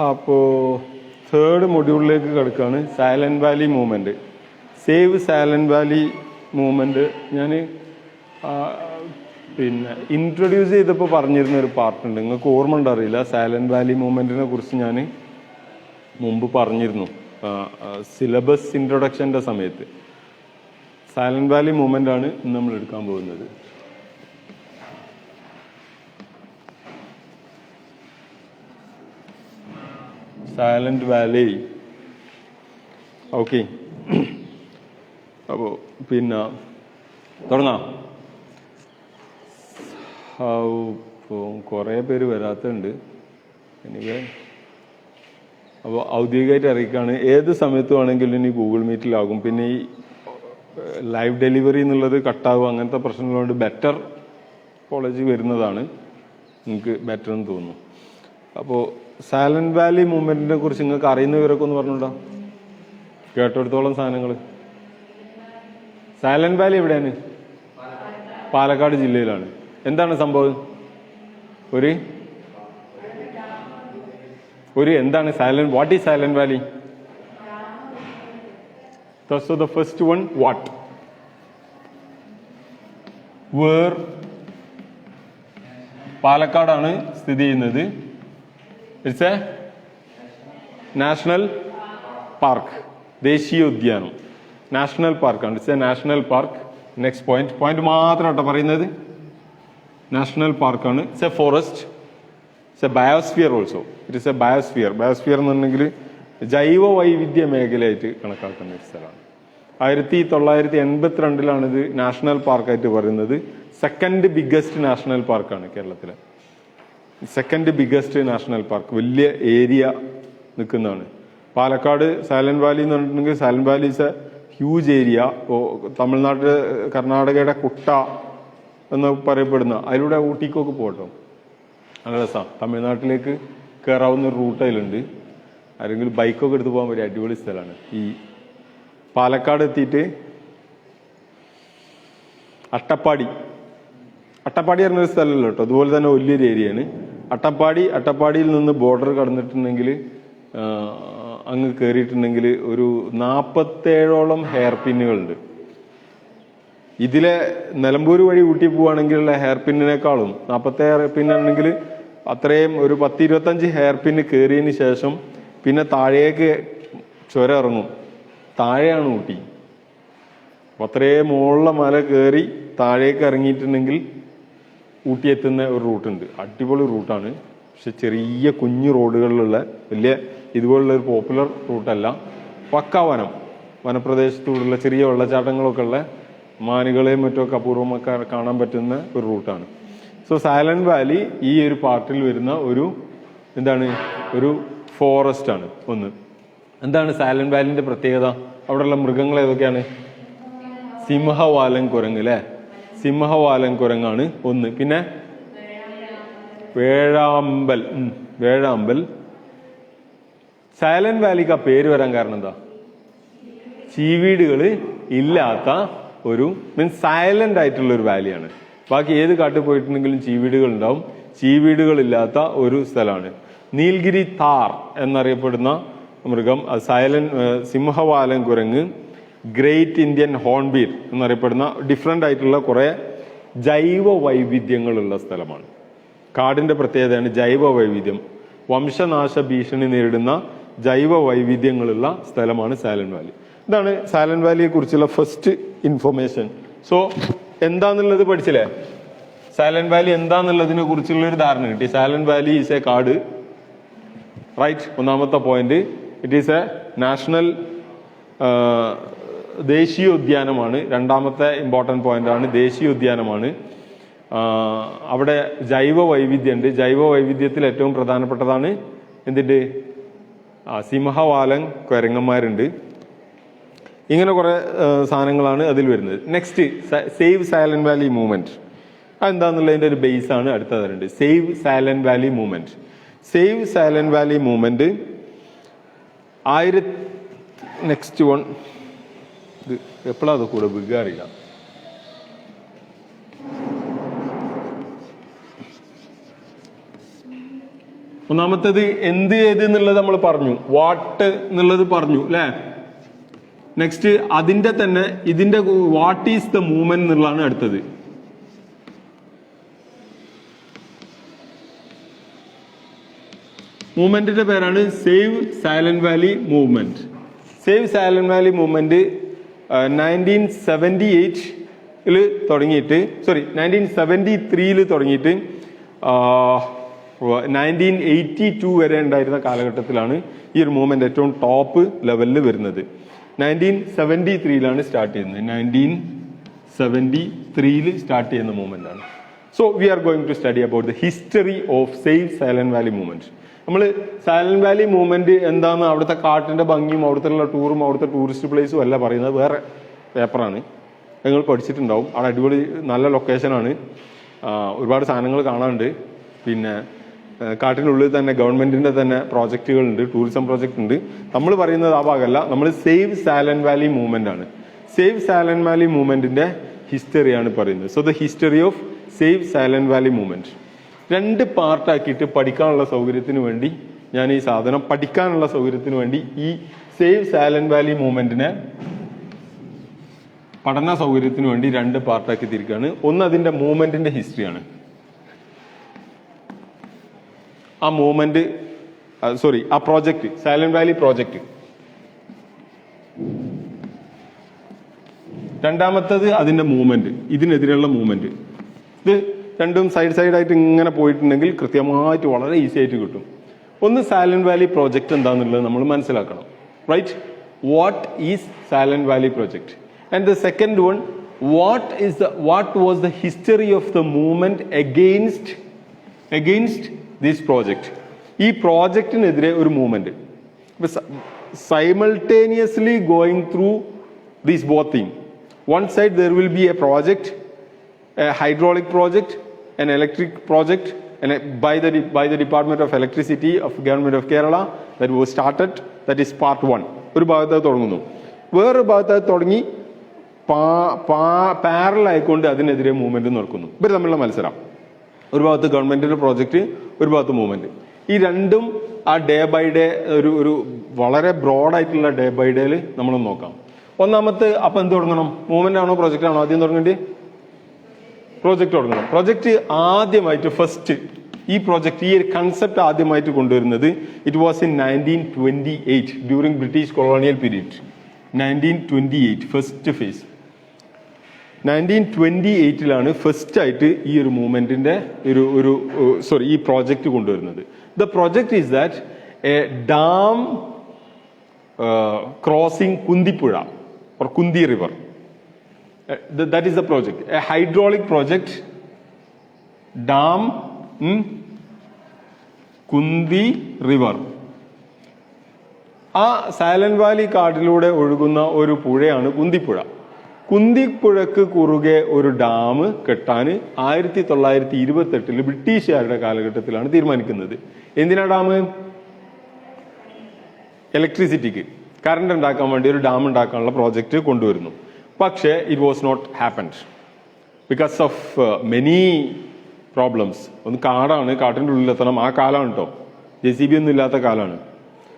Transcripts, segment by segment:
അപ്പോൾ തേർഡ് മൊഡ്യൂളിലേക്ക് കിടക്കുകയാണ് silent Valley movement. Save Silent Valley movement ഞാൻ ഇൻട്രൊഡ്യൂസ് ചെയ്തപ്പോൾ പറഞ്ഞിരുന്ന ഒരു പാർട്ടുണ്ട്. നിങ്ങൾക്ക് ഓർമ്മ ഉണ്ടറിയില്ല, സൈലന്റ് വാലി മൂവ്മെൻറ്റിനെ കുറിച്ച് ഞാൻ മുമ്പ് പറഞ്ഞിരുന്നു സിലബസ് ഇൻട്രൊഡക്ഷൻ്റെ സമയത്ത്. സൈലന്റ് വാലി മൂവ്മെൻ്റ് ആണ് ഇന്ന് നമ്മൾ എടുക്കാൻ പോകുന്നത്. Silent Valley. ഓക്കെ, അപ്പോൾ തുടങ്ങാം. കുറേ പേര് വരാത്തുണ്ട്. എനിക്ക് അപ്പോൾ ഔദ്യോഗികമായിട്ട് അറിയിക്കുകയാണ്, ഏത് സമയത്ത് വേണമെങ്കിലും ഇനി ഗൂഗിൾ മീറ്റിലാകും. പിന്നെ ഈ ലൈവ് ഡെലിവറി എന്നുള്ളത് കട്ടാകും, അങ്ങനത്തെ പ്രശ്നങ്ങളുണ്ട്. ബെറ്റർ കോളേജിൽ വരുന്നതാണ് നിങ്ങൾക്ക് ബെറ്റർ എന്ന് തോന്നുന്നു. അപ്പോൾ സൈലന്റ് വാലി മൂവ്മെന്റിനെ കുറിച്ച് നിങ്ങൾക്ക് അറിയുന്നവരൊക്കെ ഒന്ന് പറഞ്ഞുണ്ടോ? കേട്ടെടുത്തോളം സാധനങ്ങൾ. സൈലന്റ് വാലി എവിടെയാണ്? പാലക്കാട് ജില്ലയിലാണ്. എന്താണ് സംഭവം? ഒരു എന്താണ് silent? What is Silent Valley? So the first one, what? Where? പാലക്കാടാണ് സ്ഥിതി ചെയ്യുന്നത്. ഇറ്റ്സ് എ നാഷണൽ പാർക്ക്, ദേശീയോദ്യാനം, നാഷണൽ പാർക്കാണ്. It's A national park. Next point മാത്രം കേട്ടോ പറയുന്നത്. നാഷണൽ പാർക്കാണ്. It's A forest. It's A biosphere also. It is A biosphere. Biosphere എന്നുണ്ടെങ്കിൽ ജൈവ വൈവിധ്യ മേഖലയായിട്ട് കണക്കാക്കുന്ന ഒരു സ്ഥലമാണ്. 1982 ഇത് നാഷണൽ പാർക്കായിട്ട് പറയുന്നത്. സെക്കൻഡ് ബിഗ്ഗസ്റ്റ് നാഷണൽ പാർക്കാണ് കേരളത്തിലെ. സെക്കൻഡ് ബിഗ്ഗസ്റ്റ് നാഷണൽ പാർക്ക്, വലിയ ഏരിയ നിൽക്കുന്നതാണ്. പാലക്കാട് സൈലന്റ് വാലി എന്ന് പറഞ്ഞിട്ടുണ്ടെങ്കിൽ silent Valley is A huge area. ഇപ്പോൾ തമിഴ്നാട്ടിൽ കർണാടകയുടെ കുട്ട എന്ന് പറയപ്പെടുന്ന അതിലൂടെ ഊട്ടിക്കൊക്കെ പോകട്ടോ, നല്ല രസമാണ്. തമിഴ്നാട്ടിലേക്ക് കയറാവുന്ന ഒരു റൂട്ട് അതിലുണ്ട്. ആരെങ്കിലും ബൈക്കൊക്കെ എടുത്ത് പോകാൻ പറ്റിയ അടിപൊളി സ്ഥലമാണ്. ഈ പാലക്കാട് എത്തിയിട്ട് അട്ടപ്പാടി പറഞ്ഞൊരു സ്ഥലമല്ലോ കേട്ടോ, അതുപോലെ തന്നെ വലിയൊരു ഏരിയയാണ് അട്ടപ്പാടിയിൽ നിന്ന് ബോർഡർ കടന്നിട്ടുണ്ടെങ്കിൽ അങ്ങ് കയറിയിട്ടുണ്ടെങ്കിൽ ഒരു 47ഓളം ഹെയർ പിന്നുകളുണ്ട്. ഇതിലെ നിലമ്പൂർ വഴി ഊട്ടി പോവുകയാണെങ്കിലുള്ള ഹെയർ പിന്നിനേക്കാളും 47 ഹെയർ പിന്നാണെങ്കിൽ അത്രയും ഒരു 10-25 ഹെയർ പിന്ന് കയറിയതിന് ശേഷം പിന്നെ താഴേക്ക് ചുരം ഇറങ്ങും. താഴെയാണ് ഊട്ടി. അപ്പം അത്രയും മുകളിലെ മല കയറി താഴേക്ക് ഇറങ്ങിയിട്ടുണ്ടെങ്കിൽ ഊട്ടി എത്തുന്ന ഒരു റൂട്ടുണ്ട്. അടിപൊളി റൂട്ടാണ്. പക്ഷെ ചെറിയ കുഞ്ഞു റോഡുകളിലുള്ള വലിയ ഇതുപോലുള്ള ഒരു പോപ്പുലർ റൂട്ടല്ല. പക്കാ വനപ്രദേശത്തൂടുള്ള ചെറിയ വെള്ളച്ചാട്ടങ്ങളൊക്കെ ഉള്ള മാനുകളെയും മറ്റൊക്കെ അപൂർവമൊക്കെ കാണാൻ പറ്റുന്ന ഒരു റൂട്ടാണ്. സോ സൈലന്റ് വാലി ഈ ഒരു പാർട്ടിൽ വരുന്ന ഒരു ഫോറസ്റ്റ് ആണ്. എന്താണ് സൈലന്റ് വാലിന്റെ പ്രത്യേകത? അവിടെയുള്ള മൃഗങ്ങൾ ഏതൊക്കെയാണ്? സിംഹവാലൻ കുരങ്ങ് അല്ലെ, സിംഹവാലൻ കുരങ്ങാണ് ഒന്ന്. പിന്നെ വേഴാമ്പൽ. സൈലന്റ് വാലിക്ക് ആ പേര് വരാൻ കാരണം എന്താ? ചീവീടുകൾ ഇല്ലാത്ത ഒരു സൈലന്റ് ആയിട്ടുള്ള ഒരു വാലിയാണ്. ബാക്കി ഏത് കാട്ടിൽ പോയിട്ടുണ്ടെങ്കിലും ചീവീടുകൾ ഉണ്ടാവും. ചീവീടുകളില്ലാത്ത ഒരു സ്ഥലമാണ്. നീൽഗിരി താർ എന്നറിയപ്പെടുന്ന മൃഗം സിംഹവാലൻ കുരങ്ങ്, ഗ്രേറ്റ് ഇന്ത്യൻ ഹോൺബിൽ എന്നറിയപ്പെടുന്ന ഡിഫറെൻ്റ് ആയിട്ടുള്ള കുറേ ജൈവ വൈവിധ്യങ്ങളുള്ള സ്ഥലമാണ്. കാടിന്റെ പ്രത്യേകതയാണ് ജൈവ വൈവിധ്യം. വംശനാശ ഭീഷണി നേരിടുന്ന ജൈവ വൈവിധ്യങ്ങളുള്ള സ്ഥലമാണ് സൈലന്റ് വാലി. ഇതാണ് സൈലന്റ് വാലിയെ കുറിച്ചുള്ള ഫസ്റ്റ് ഇൻഫർമേഷൻ. സോ എന്താന്നുള്ളത് പഠിച്ചില്ലേ? സൈലന്റ് വാലി എന്താന്നുള്ളതിനെ കുറിച്ചുള്ള ഒരു ധാരണ കിട്ടി. സൈലന്റ് വാലി ഈസ് എ കാട്, റൈറ്റ്. ഒന്നാമത്തെ point, it is a national ദേശീയോദ്യാനമാണ്. രണ്ടാമത്തെ ഇമ്പോർട്ടൻറ്റ് പോയിന്റ് ആണ് ദേശീയോദ്യാനമാണ്. അവിടെ ജൈവ വൈവിധ്യമുണ്ട്. ജൈവ വൈവിധ്യത്തിൽ ഏറ്റവും പ്രധാനപ്പെട്ടതാണ് എന്തിൻ്റെ? സിംഹവാലൻ കുരങ്ങന്മാരുണ്ട്. ഇങ്ങനെ കുറെ സാധനങ്ങളാണ് അതിൽ വരുന്നത്. Next, save Silent Valley movement. അതെന്താന്നുള്ളതിൻ്റെ ഒരു ബേസ് ആണ് അടുത്ത തരുന്നുണ്ട്. Save Silent Valley movement. Save Silent Valley movement next one. ഇത് എപ്പോഴാണ് അത് കൂടെ വികാറില്ല. ഒന്നാമത്തേത് എന്ത് ഏത് എന്നുള്ളത് നമ്മൾ പറഞ്ഞു, വാട്ട് എന്നുള്ളത് പറഞ്ഞു അല്ലേ. നെക്സ്റ്റ് അതിന്റെ തന്നെ ഇതിന്റെ വാട്ട് ഈസ് ദ മൂവ്മെന്റ് എന്നുള്ളതാണ് അടുത്തത്. മൂവ്മെന്റിന്റെ പേരാണ് save Silent Valley movement. Save Silent Valley movement 1978 തുടങ്ങിയിട്ട് 1973 തുടങ്ങിയിട്ട് 1982 വരെ ഉണ്ടായിരുന്ന കാലഘട്ടത്തിലാണ് ഈ ഒരു മൂവ്മെന്റ് ഏറ്റവും ടോപ്പ് ലെവലിൽ വരുന്നത്. 1973 സ്റ്റാർട്ട് ചെയ്യുന്നത്. 1973 സ്റ്റാർട്ട് ചെയ്യുന്ന മൂവ്മെന്റ് ആണ്. So we are going to study about the history of save Silent Valley movement. നമ്മൾ സൈലന്റ് വാലി മൂവ്മെന്റ് എന്താന്ന് അവിടുത്തെ കാട്ടിന്റെ ഭംഗിയും അവിടുത്തെ ടൂറും അവിടുത്തെ ടൂറിസ്റ്റ് പ്ലേസും അല്ല പറയുന്നത്, വേറെ പേപ്പറാണ്. നിങ്ങൾ പഠിച്ചിട്ടുണ്ടാവും. അവിടെ അടിപൊളി നല്ല ലൊക്കേഷനാണ്, ഒരുപാട് സാധനങ്ങൾ കാണാനുണ്ട്. പിന്നെ കാട്ടിനുള്ളിൽ തന്നെ ഗവൺമെന്റിന്റെ തന്നെ പ്രോജക്റ്റുകളുണ്ട്, ടൂറിസം പ്രോജക്റ്റ് ഉണ്ട്. നമ്മൾ പറയുന്നത് ആ ഭാഗമല്ല, നമ്മൾ സേവ് സൈലന്റ് വാലി മൂവ്മെന്റ് ആണ്. സേവ് സൈലന്റ് വാലി മൂവ്മെന്റിന്റെ ഹിസ്റ്ററിയാണ് പറയുന്നത്. So the history of save Silent Valley movement 2 പാർട്ടാക്കിയിട്ട് പഠിക്കാനുള്ള സൗകര്യത്തിന് വേണ്ടി ഞാൻ ഈ സാധനം പഠിക്കാനുള്ള സൗകര്യത്തിന് വേണ്ടി ഈ സേവ് സൈലന്റ് വാലി മൂവ്മെന്റിനെ പഠന സൗകര്യത്തിന് വേണ്ടി 2 പാർട്ടാക്കി തിരിക്കുകയാണ്. ഒന്ന് അതിന്റെ മൂവ്മെന്റിന്റെ ഹിസ്റ്ററിയാണ്. ആ മൂവ്മെന്റ് ആ പ്രോജക്റ്റ് സൈലന്റ് വാലി പ്രോജക്റ്റ്. രണ്ടാമത്തത് അതിന്റെ മൂവ്മെന്റ്, ഇതിനെതിരെയുള്ള മൂവ്മെന്റ്. ഇത് രണ്ടും സൈഡായിട്ട് ഇങ്ങനെ പോയിട്ടുണ്ടെങ്കിൽ കൃത്യമായിട്ട് വളരെ ഈസി ആയിട്ട് കിട്ടും. ഒന്ന് സൈലന്റ് വാലി പ്രോജക്റ്റ് എന്താണെന്നുള്ളത് നമ്മൾ മനസ്സിലാക്കണം. Right, what is Silent Valley project? And the second one, what was the history of the movement against this project. ഈ പ്രോജക്റ്റിനെതിരെ ഒരു movement simultaneously going through these both things. One side there will be a project, a hydraulic project, an electric project, and by the Department of Electricity of Government of Kerala that was started. That is part 1. ഒരു ഭാഗത്ത് തുടങ്ങുന്നു, വേറൊരു ഭാഗത്ത് തുടങ്ങി parallel ആയിക്കൊണ്ട് അതിനെതിരെ movement നടക്കുന്നു. ഇവർ തമ്മിലുള്ള മത്സരം. ഒരു ഭാഗത്ത് ഗവൺമെന്റിന്റെ പ്രോജക്റ്റ്, ഒരു ഭാഗത്ത് മൂവ്മെന്റ്. ഈ രണ്ടും ആ ഡേ ബൈ ഡേ ഒരു വളരെ ബ്രോഡായിട്ടുള്ള ഡേ ബൈ ഡേയിൽ നമ്മൾ നോക്കാം. ഒന്നാമത്തെ അപ്പം എന്ത് തുടങ്ങണം? മൂവ്മെന്റ് ആണോ പ്രോജക്റ്റ് ആണോ ആദ്യം തുടങ്ങേണ്ടി? പ്രോജക്റ്റ് തുടങ്ങണം. പ്രോജക്റ്റ് ആദ്യമായിട്ട് ഈ പ്രോജക്റ്റ്, ഈ ഒരു കൺസെപ്റ്റ് ആദ്യമായിട്ട് കൊണ്ടുവരുന്നത് it was in 1928 during British colonial period. 1928 first phase. 1928 first ആയിട്ട് ഈ ഒരു മൂവ്മെന്റിന്റെ ഈ പ്രോജക്റ്റ് കൊണ്ടുവരുന്നത്. The project is that A dam crossing Kunthipuzha or Kundi river. That is the project. A hydraulic project, dam Kundi river. ആ silent Valley കാട്ടിലൂടെ ഒഴുകുന്ന ഒരു പുഴയാണ് കുന്തിപ്പുഴ. കുന്തിപ്പുഴക്ക് കുറുകെ ഒരു ഡാം കെട്ടാൻ 1928 ബ്രിട്ടീഷുകാരുടെ കാലഘട്ടത്തിലാണ് തീരുമാനിക്കുന്നത്. എന്തിനാ ഡാം? ഇലക്ട്രിസിറ്റിക്ക്, കറണ്ട് ഉണ്ടാക്കാൻ വേണ്ടി ഒരു ഡാം ഉണ്ടാക്കാനുള്ള പ്രോജക്റ്റ് കൊണ്ടുവരുന്നു. പക്ഷേ it was not happened because of many problems. ഒന്ന് കാടാണ്, കാട്ടിൻ്റെ ഉള്ളിലെത്തണം. ആ കാലമാണ് കേട്ടോ, JCB ഒന്നും ഇല്ലാത്ത കാലമാണ്.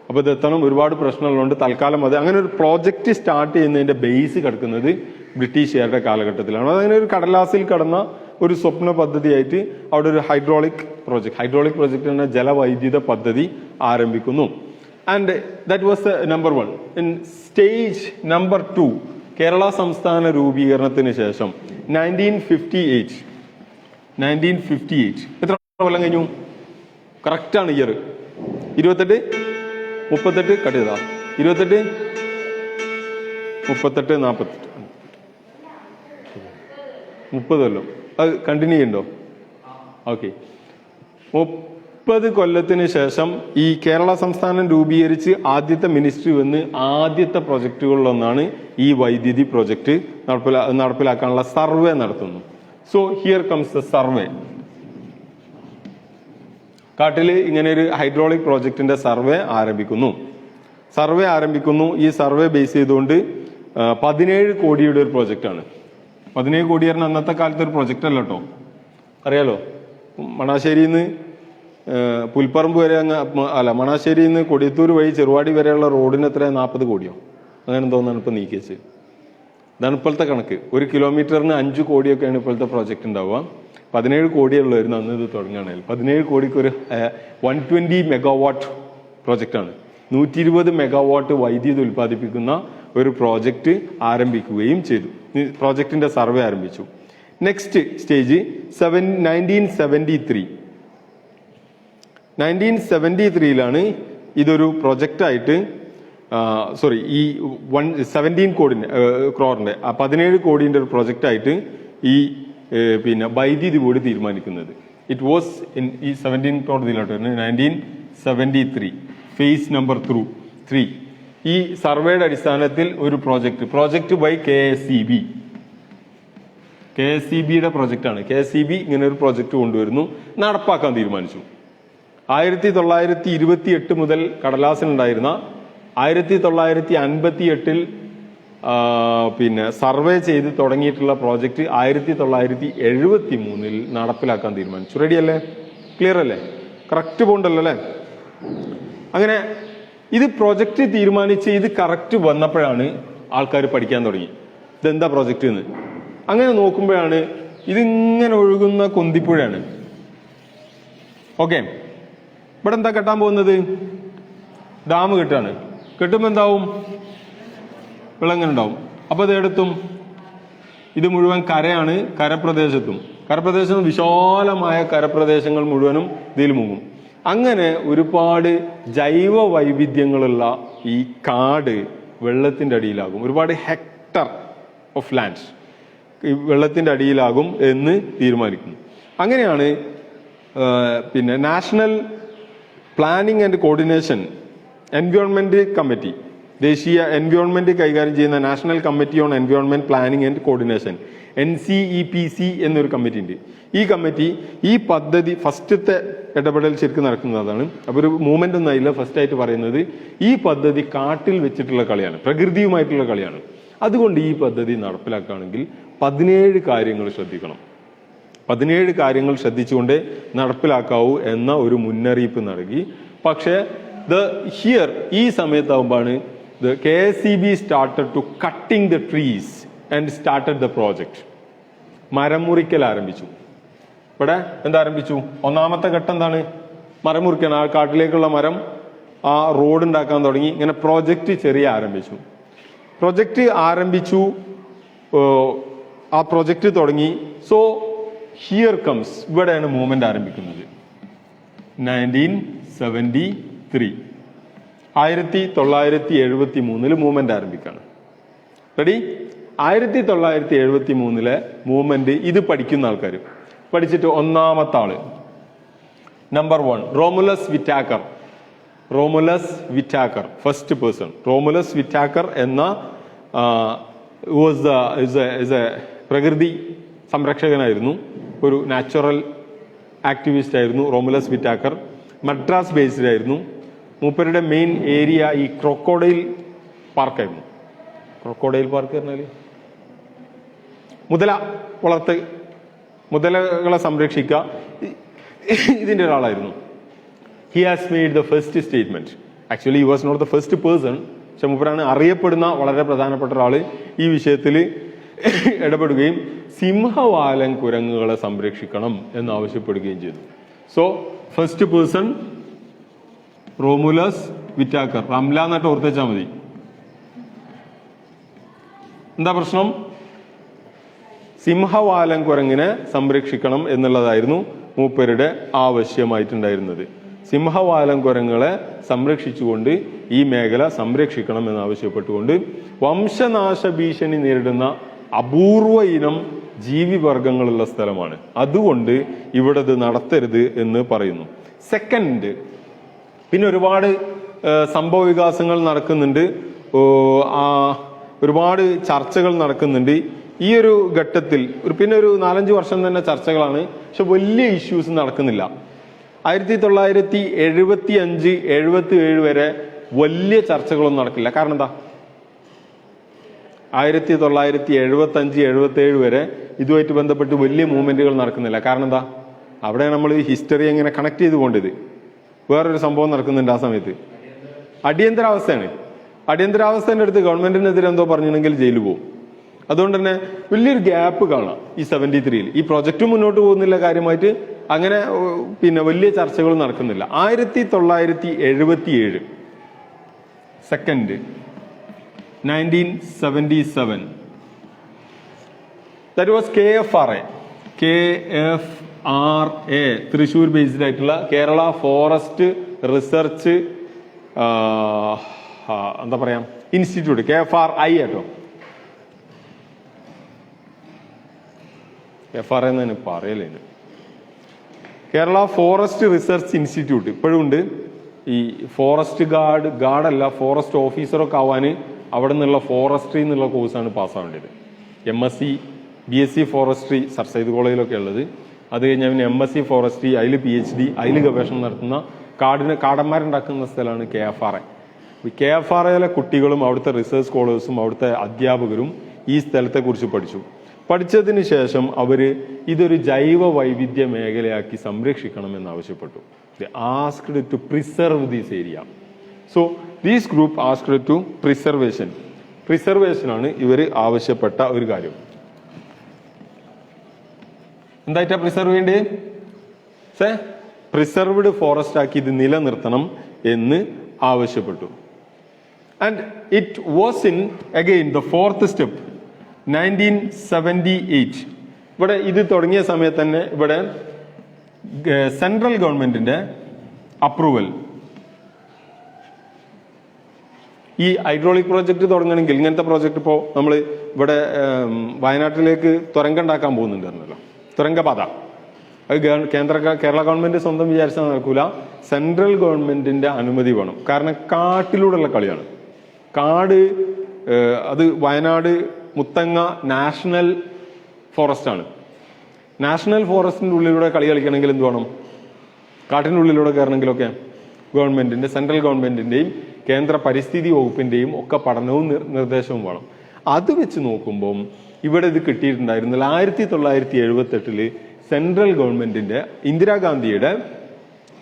അപ്പോൾ ഇതെത്തണം, ഒരുപാട് പ്രശ്നങ്ങളുണ്ട്. തൽക്കാലം അങ്ങനെ ഒരു പ്രോജക്റ്റ് സ്റ്റാർട്ട് ചെയ്യുന്നതിന്റെ ബേസ് കിടക്കുന്നത് ബ്രിട്ടീഷുകാരുടെ കാലഘട്ടത്തിലാണ്. അതങ്ങനെ ഒരു കടലാസിൽ കടന്ന ഒരു സ്വപ്ന പദ്ധതിയായിട്ട് അവിടെ ഒരു ഹൈഡ്രോളിക് പ്രോജക്റ്റ് എന്ന ജലവൈദ്യുത പദ്ധതി ആരംഭിക്കുന്നു. And that was the number 1. In stage number 2, Kerala സംസ്ഥാന രൂപീകരണത്തിന് ശേഷം 1958 എത്ര കൊല്ലം കഴിഞ്ഞു? കറക്റ്റാണ് ഇയർ. 28 38 കട്ട് ചെയ്താ 28 38 48 30 കൊല്ലം. അത് കണ്ടിന്യൂ ചെയ്യണ്ടോ? ഓക്കെ. 30 കൊല്ലത്തിന് ശേഷം ഈ കേരള സംസ്ഥാനം രൂപീകരിച്ച് ആദ്യത്തെ മിനിസ്ട്രി വന്ന് ആദ്യത്തെ പ്രൊജക്റ്റുകളിലൊന്നാണ് ഈ വൈദ്യുതി പ്രൊജക്ട് നടപ്പിലാക്കാനുള്ള സർവേ നടത്തുന്നു. So here comes the survey. കാട്ടിൽ ഇങ്ങനെ ഒരു ഹൈഡ്രോളിക് പ്രോജക്റ്റിന്റെ സർവേ ആരംഭിക്കുന്നു. ഈ സർവേ ബേസ് ചെയ്തുകൊണ്ട് 17 കോടിയുടെ ഒരു പ്രോജക്റ്റാണ്. 17 കോടി പറഞ്ഞാൽ അന്നത്തെ കാലത്ത് ഒരു പ്രൊജക്റ്റ് അല്ല കേട്ടോ. അറിയാലോ, മണാശ്ശേരിയിൽ നിന്ന് പുൽപ്പറമ്പ് വരെ അല്ല മണാശ്ശേരിയിൽ നിന്ന് കൊടിയത്തൂർ വഴി ചെറുവാടി വരെയുള്ള റോഡിന് എത്ര 40 കോടിയോ അങ്ങനെ തോന്നാണ് ഇപ്പം നീക്കിച്ച്. ഇതാണ് ഇപ്പോഴത്തെ കണക്ക്. 1 കിലോമീറ്ററിന് 5 കോടിയൊക്കെയാണ് ഇപ്പോഴത്തെ പ്രോജക്റ്റ് ഉണ്ടാവുക. 17 കോടിയുള്ളായിരുന്നു അന്ന് ഇത് തുടങ്ങുകയാണെങ്കിൽ. 17 കോടിക്ക് ഒരു 120 മെഗാവാട്ട് പ്രോജക്റ്റാണ്. 120 മെഗാവാട്ട് വൈദ്യുതി ഉൽപ്പാദിപ്പിക്കുന്ന ഒരു പ്രോജക്റ്റ് ആരംഭിക്കുകയും ചെയ്തു. പ്രോജക്റ്റിന്റെ സർവേ ആരംഭിച്ചു. നെക്സ്റ്റ് സ്റ്റേജ് 1973 ഇതൊരു പ്രൊജക്റ്റായിട്ട് ഈ 17 ക്രോറിന്റെ 17 കോടിന്റെ ഒരു പ്രൊജക്റ്റായിട്ട് ഈ പിന്നെ വൈദ്യുതി ബോർഡ് തീരുമാനിക്കുന്നത്. ഇറ്റ് വാസ് ഈ 17 ക്രോർ 1973 ഫേസ് നമ്പർ 3. ഈ സർവേയുടെ അടിസ്ഥാനത്തിൽ ഒരു പ്രോജക്റ്റ് ബൈ KSEB. KSEBയുടെ പ്രൊജക്റ്റാണ്. KSEB ഇങ്ങനെ ഒരു പ്രോജക്റ്റ് കൊണ്ടുവരുന്നു, നടപ്പാക്കാൻ തീരുമാനിച്ചു. 1928 മുതൽ കടലാസിലുണ്ടായിരുന്ന 1958 പിന്നെ സർവേ ചെയ്ത് തുടങ്ങിയിട്ടുള്ള പ്രോജക്റ്റ് 1973 നടപ്പിലാക്കാൻ തീരുമാനിച്ചു. റെഡി അല്ലേ? ക്ലിയർ അല്ലേ? കറക്റ്റ് പോണ്ടല്ലോ അല്ലേ? അങ്ങനെ ഇത് പ്രോജക്റ്റ് തീരുമാനിച്ച് ഇത് കറക്റ്റ് വന്നപ്പോഴാണ് ആൾക്കാർ പഠിക്കാൻ തുടങ്ങി ഇതെന്താ പ്രോജക്റ്റ് എന്ന്. അങ്ങനെ നോക്കുമ്പോഴാണ് ഇതിങ്ങനെ ഒഴുകുന്ന കൊന്തിപ്പുഴയാണ്. ഓക്കെ, ഇവിടെ എന്താ കെട്ടാൻ പോകുന്നത്? ഡാം കെട്ടാണ്. കെട്ടുമ്പോൾ എന്താവും? വെള്ളം ഉണ്ടാവും. അപ്പൊ ഇത് എടുത്തും ഇത് മുഴുവൻ കരയാണ്. കരപ്രദേശം വിശാലമായ കരപ്രദേശങ്ങൾ മുഴുവനും ഇതിൽ മുങ്ങും. അങ്ങനെ ഒരുപാട് ജൈവ വൈവിധ്യങ്ങളുള്ള ഈ കാട് വെള്ളത്തിന്റെ അടിയിലാകും. ഒരുപാട് ഹെക്ടർ ഓഫ് ലാൻഡ് വെള്ളത്തിന്റെ അടിയിലാകും എന്ന് തീരുമാനിക്കുന്നു. അങ്ങനെയാണ് പിന്നെ national planning and coordination environment committee, ദേശീയ എൻവയോൺമെന്റ് കൈകാര്യം ചെയ്യുന്ന national committee on environment planning and coordination NCEPC എന്നൊരു കമ്മിറ്റി ഉണ്ട്. ഈ കമ്മിറ്റി ഈ പദ്ധതി ഫസ്റ്റത്തെ ഇടപെടൽ ശരിക്കും നടക്കുന്നതാണ്. അപ്പോൾ ഒരു മൂവ്മെന്റ് ഒന്നും ആയില്ല. ഫസ്റ്റ് ആയിട്ട് പറയുന്നത് ഈ പദ്ധതി കാട്ടിൽ വെച്ചിട്ടുള്ള കളിയാണ്, പ്രകൃതിയുമായിട്ടുള്ള കളിയാണ്. അതുകൊണ്ട് ഈ പദ്ധതി നടപ്പിലാക്കുകയാണെങ്കിൽ 17 കാര്യങ്ങൾ ശ്രദ്ധിക്കണം. 17 കാര്യങ്ങൾ ശ്രദ്ധിച്ചുകൊണ്ട് നടപ്പിലാക്കാവൂ എന്ന ഒരു മുന്നറിയിപ്പ് നൽകി. പക്ഷേ ഈ സമയത്താവുമ്പോഴാണ് KSEB started to cutting the trees and started the project. മരം മുറിക്കൽ ആരംഭിച്ചു. ഇവിടെ എന്താരംഭിച്ചു? ഒന്നാമത്തെ ഘട്ടം എന്താണ്? മരം മുറിക്കണം. ആ കാട്ടിലേക്കുള്ള മരം, ആ റോഡ് ഉണ്ടാക്കാൻ തുടങ്ങി. ഇങ്ങനെ പ്രോജക്റ്റ് ആരംഭിച്ചു. ആ പ്രോജക്റ്റ് തുടങ്ങി. സോ ഹിയർ കംസ്, ഇവിടെയാണ് മൂവ്മെന്റ് ആരംഭിക്കുന്നത്. 1973 1973 മൂവ്മെന്റ് ആരംഭിക്കുകയാണ്. റെഡി? 1973 മൂവ്മെന്റ് ഇത് പഠിക്കുന്ന ആൾക്കാർ പഠിച്ചിട്ട് ഒന്നാമത്തെ ആള് number 1 Romulus Whitaker first person. Romulus Whitaker എന്ന പ്രകൃതി സംരക്ഷകനായിരുന്നു, ഒരു നാച്ചുറൽ ആക്ടിവിസ്റ്റ് ആയിരുന്നു റോമുലസ് വിറ്റാക്കർ. മദ്രാസ് ബേസ്ഡ് ആയിരുന്നു. മൂപ്പരുടെ മെയിൻ ഏരിയ ഈ ക്രൊക്കോഡൈൽ പാർക്കായിരുന്നു. ക്രൊക്കോഡൈൽ പാർക്ക് പറഞ്ഞാൽ മുതലകളെ സംരക്ഷിക്കുക, ഇതിന്റെ ഒരാളായിരുന്നു. He has made the first statement. Actually he was not the first person, പക്ഷെ മൂപ്പരാണ് അറിയപ്പെടുന്ന വളരെ പ്രധാനപ്പെട്ട ഒരാള് ഈ വിഷയത്തിൽ ഇടപെടുകയും സിംഹവാലൻ കുരങ്ങുകളെ സംരക്ഷിക്കണം എന്നാവശ്യപ്പെടുകയും ചെയ്തു. So first person Romulus Whittaker. Ramla എന്നിട്ട് ഓർത്തുവെച്ചാൽ മതി. എന്താ പ്രശ്നം? സിംഹവാലൻ കുരങ്ങിനെ സംരക്ഷിക്കണം എന്നുള്ളതായിരുന്നു മൂപ്പരുടെ ആവശ്യമായിട്ടുണ്ടായിരുന്നത്. സിംഹവാലൻ കുരങ്ങളെ സംരക്ഷിച്ചുകൊണ്ട് ഈ മേഖല സംരക്ഷിക്കണം എന്നാവശ്യപ്പെട്ടുകൊണ്ട് വംശനാശ ഭീഷണി നേരിടുന്ന അപൂർവ ഇനം ജീവിവർഗങ്ങളുള്ള സ്ഥലമാണ്. അതുകൊണ്ട് ഇവിടെ ഇത് നടത്തരുത് എന്ന് പറയുന്നു. സെക്കൻഡ്, പിന്നെ ഒരുപാട് സംഭവ വികാസങ്ങൾ നടക്കുന്നുണ്ട്, ഒരുപാട് ചർച്ചകൾ നടക്കുന്നുണ്ട്. ഈ ഒരു ഘട്ടത്തിൽ പിന്നെ ഒരു 4-5 വർഷം തന്നെ ചർച്ചകളാണ്, പക്ഷെ വലിയ ഇഷ്യൂസ് നടക്കുന്നില്ല. 1975-77 വരെ വലിയ ചർച്ചകളൊന്നും നടക്കില്ല. കാരണം എന്താ? 1975-77 വരെ ഇതുമായിട്ട് ബന്ധപ്പെട്ട് വലിയ മൂവ്മെന്റുകൾ നടക്കുന്നില്ല. കാരണം എന്താ? അവിടെ നമ്മൾ ഹിസ്റ്ററി എങ്ങനെ കണക്ട് ചെയ്ത് പോകേണ്ടത്. വേറൊരു സംഭവം നടക്കുന്നുണ്ട് ആ സമയത്ത്. അടിയന്തരാവസ്ഥയാണ്. അടിയന്തരാവസ്ഥേൻ്റെ അടുത്ത് ഗവൺമെന്റിനെതിരെ എന്തോ പറഞ്ഞിട്ടുണ്ടെങ്കിൽ ജയിലിൽ പോകും. അതുകൊണ്ട് തന്നെ വലിയൊരു ഗ്യാപ്പ് കാണാം ഈ 73-ൽ. ഈ പ്രൊജക്റ്റ് മുന്നോട്ട് പോകുന്നില്ല കാര്യമായിട്ട്. അങ്ങനെ പിന്നെ വലിയ ചർച്ചകൾ നടക്കുന്നില്ല. 1977 1977 that was KFRA. Thrissur based ആയിട്ടുള്ള കേരള ഫോറസ്റ്റ് റിസർച്ച് എന്താ പറയാ ഇൻസ്റ്റിറ്റ്യൂട്ട്, KFRI ആട്ടോ. KFRA എന്നാണ് പറയലേ. കേരള ഫോറസ്റ്റ് റിസർച്ച് ഇൻസ്റ്റിറ്റ്യൂട്ട് ഇപ്പോഴും ഉണ്ട്. ഈ ഫോറസ്റ്റ് ഗാർഡല്ല, ഫോറസ്റ്റ് ഓഫീസറൊക്കെ ആവാൻ അവിടെ നിന്നുള്ള ഫോറസ്ട്രി എന്നുള്ള കോഴ്സാണ് പാസ്സാവേണ്ടത്. MSc BSc forestry sir Syed കോളേജിലൊക്കെ ഉള്ളത്. അത് കഴിഞ്ഞാൽ പിന്നെ MSc ഫോറസ്ട്രി, അതിൽ PhD, അതിൽ ഗവേഷണം നടത്തുന്ന കാടന്മാരുണ്ടാക്കുന്ന സ്ഥലമാണ് KFRA. KFRAയിലെ കുട്ടികളും അവിടുത്തെ റിസർച്ച് സ്കോളേഴ്സും അവിടുത്തെ അധ്യാപകരും ഈ സ്ഥലത്തെക്കുറിച്ച് പഠിച്ചതിന് ശേഷം അവര് ഇതൊരു ജൈവ വൈവിധ്യ മേഖലയാക്കി സംരക്ഷിക്കണമെന്ന് ആവശ്യപ്പെട്ടു. They asked to preserve this area. So this group asked to preservation. Preservation ആണ് ഇവർ ആവശ്യപ്പെട്ട ഒരു കാര്യം. എന്തായിട്ടാ പ്രിസർവ് ചെയ്യേണ്ടത്? പ്രിസർവ്ഡ് ഫോറസ്റ്റ് ആക്കി ഇത് നിലനിർത്തണം എന്ന് ആവശ്യപ്പെട്ടു. And it was in again the fourth step 1978. ഇവിടെ ഇത് തുടങ്ങിയ സമയത്ത് തന്നെ ഇവിടെ സെൻട്രൽ ഗവൺമെന്റിന്റെ അപ്രൂവൽ. ഈ ഹൈഡ്രോളിക് പ്രോജക്റ്റ് തുടങ്ങണമെങ്കിൽ ഇങ്ങനത്തെ പ്രോജക്റ്റ് ഇപ്പോൾ നമ്മൾ ഇവിടെ വയനാട്ടിലേക്ക് തുരങ്കം ഉണ്ടാക്കാൻ പോകുന്നുണ്ടായിരുന്നല്ലോ, തുരങ്കപാത. അത് കേരള ഗവൺമെന്റ് സ്വന്തം വിചാരിച്ചാൽ നടക്കൂല. സെൻട്രൽ ഗവൺമെന്റിന്റെ അനുമതി വേണം. കാരണം കാട്ടിലൂടെയുള്ള കളിയാണ്. കാട് അത് വയനാട് മുത്തങ്ങ നാഷണൽ ഫോറസ്റ്റ് ആണ്. നാഷണൽ ഫോറസ്റ്റിന്റെ ഉള്ളിലൂടെ കളി കളിക്കണമെങ്കിൽ എന്ത് വേണം? കാട്ടിനുള്ളിലൂടെ കയറണമെങ്കിലൊക്കെ ഗവൺമെന്റിന്റെ, സെൻട്രൽ ഗവൺമെന്റിന്റെയും കേന്ദ്ര പരിസ്ഥിതി വകുപ്പിന്റെയും ഒക്കെ പഠനവും നിർദ്ദേശവും വേണം. അത് വെച്ച് നോക്കുമ്പോൾ ഇവിടെ ഇത് കിട്ടിയിട്ടുണ്ടായിരുന്നില്ല. 1978 സെൻട്രൽ ഗവൺമെന്റിന്റെ ഇന്ദിരാഗാന്ധിയുടെ,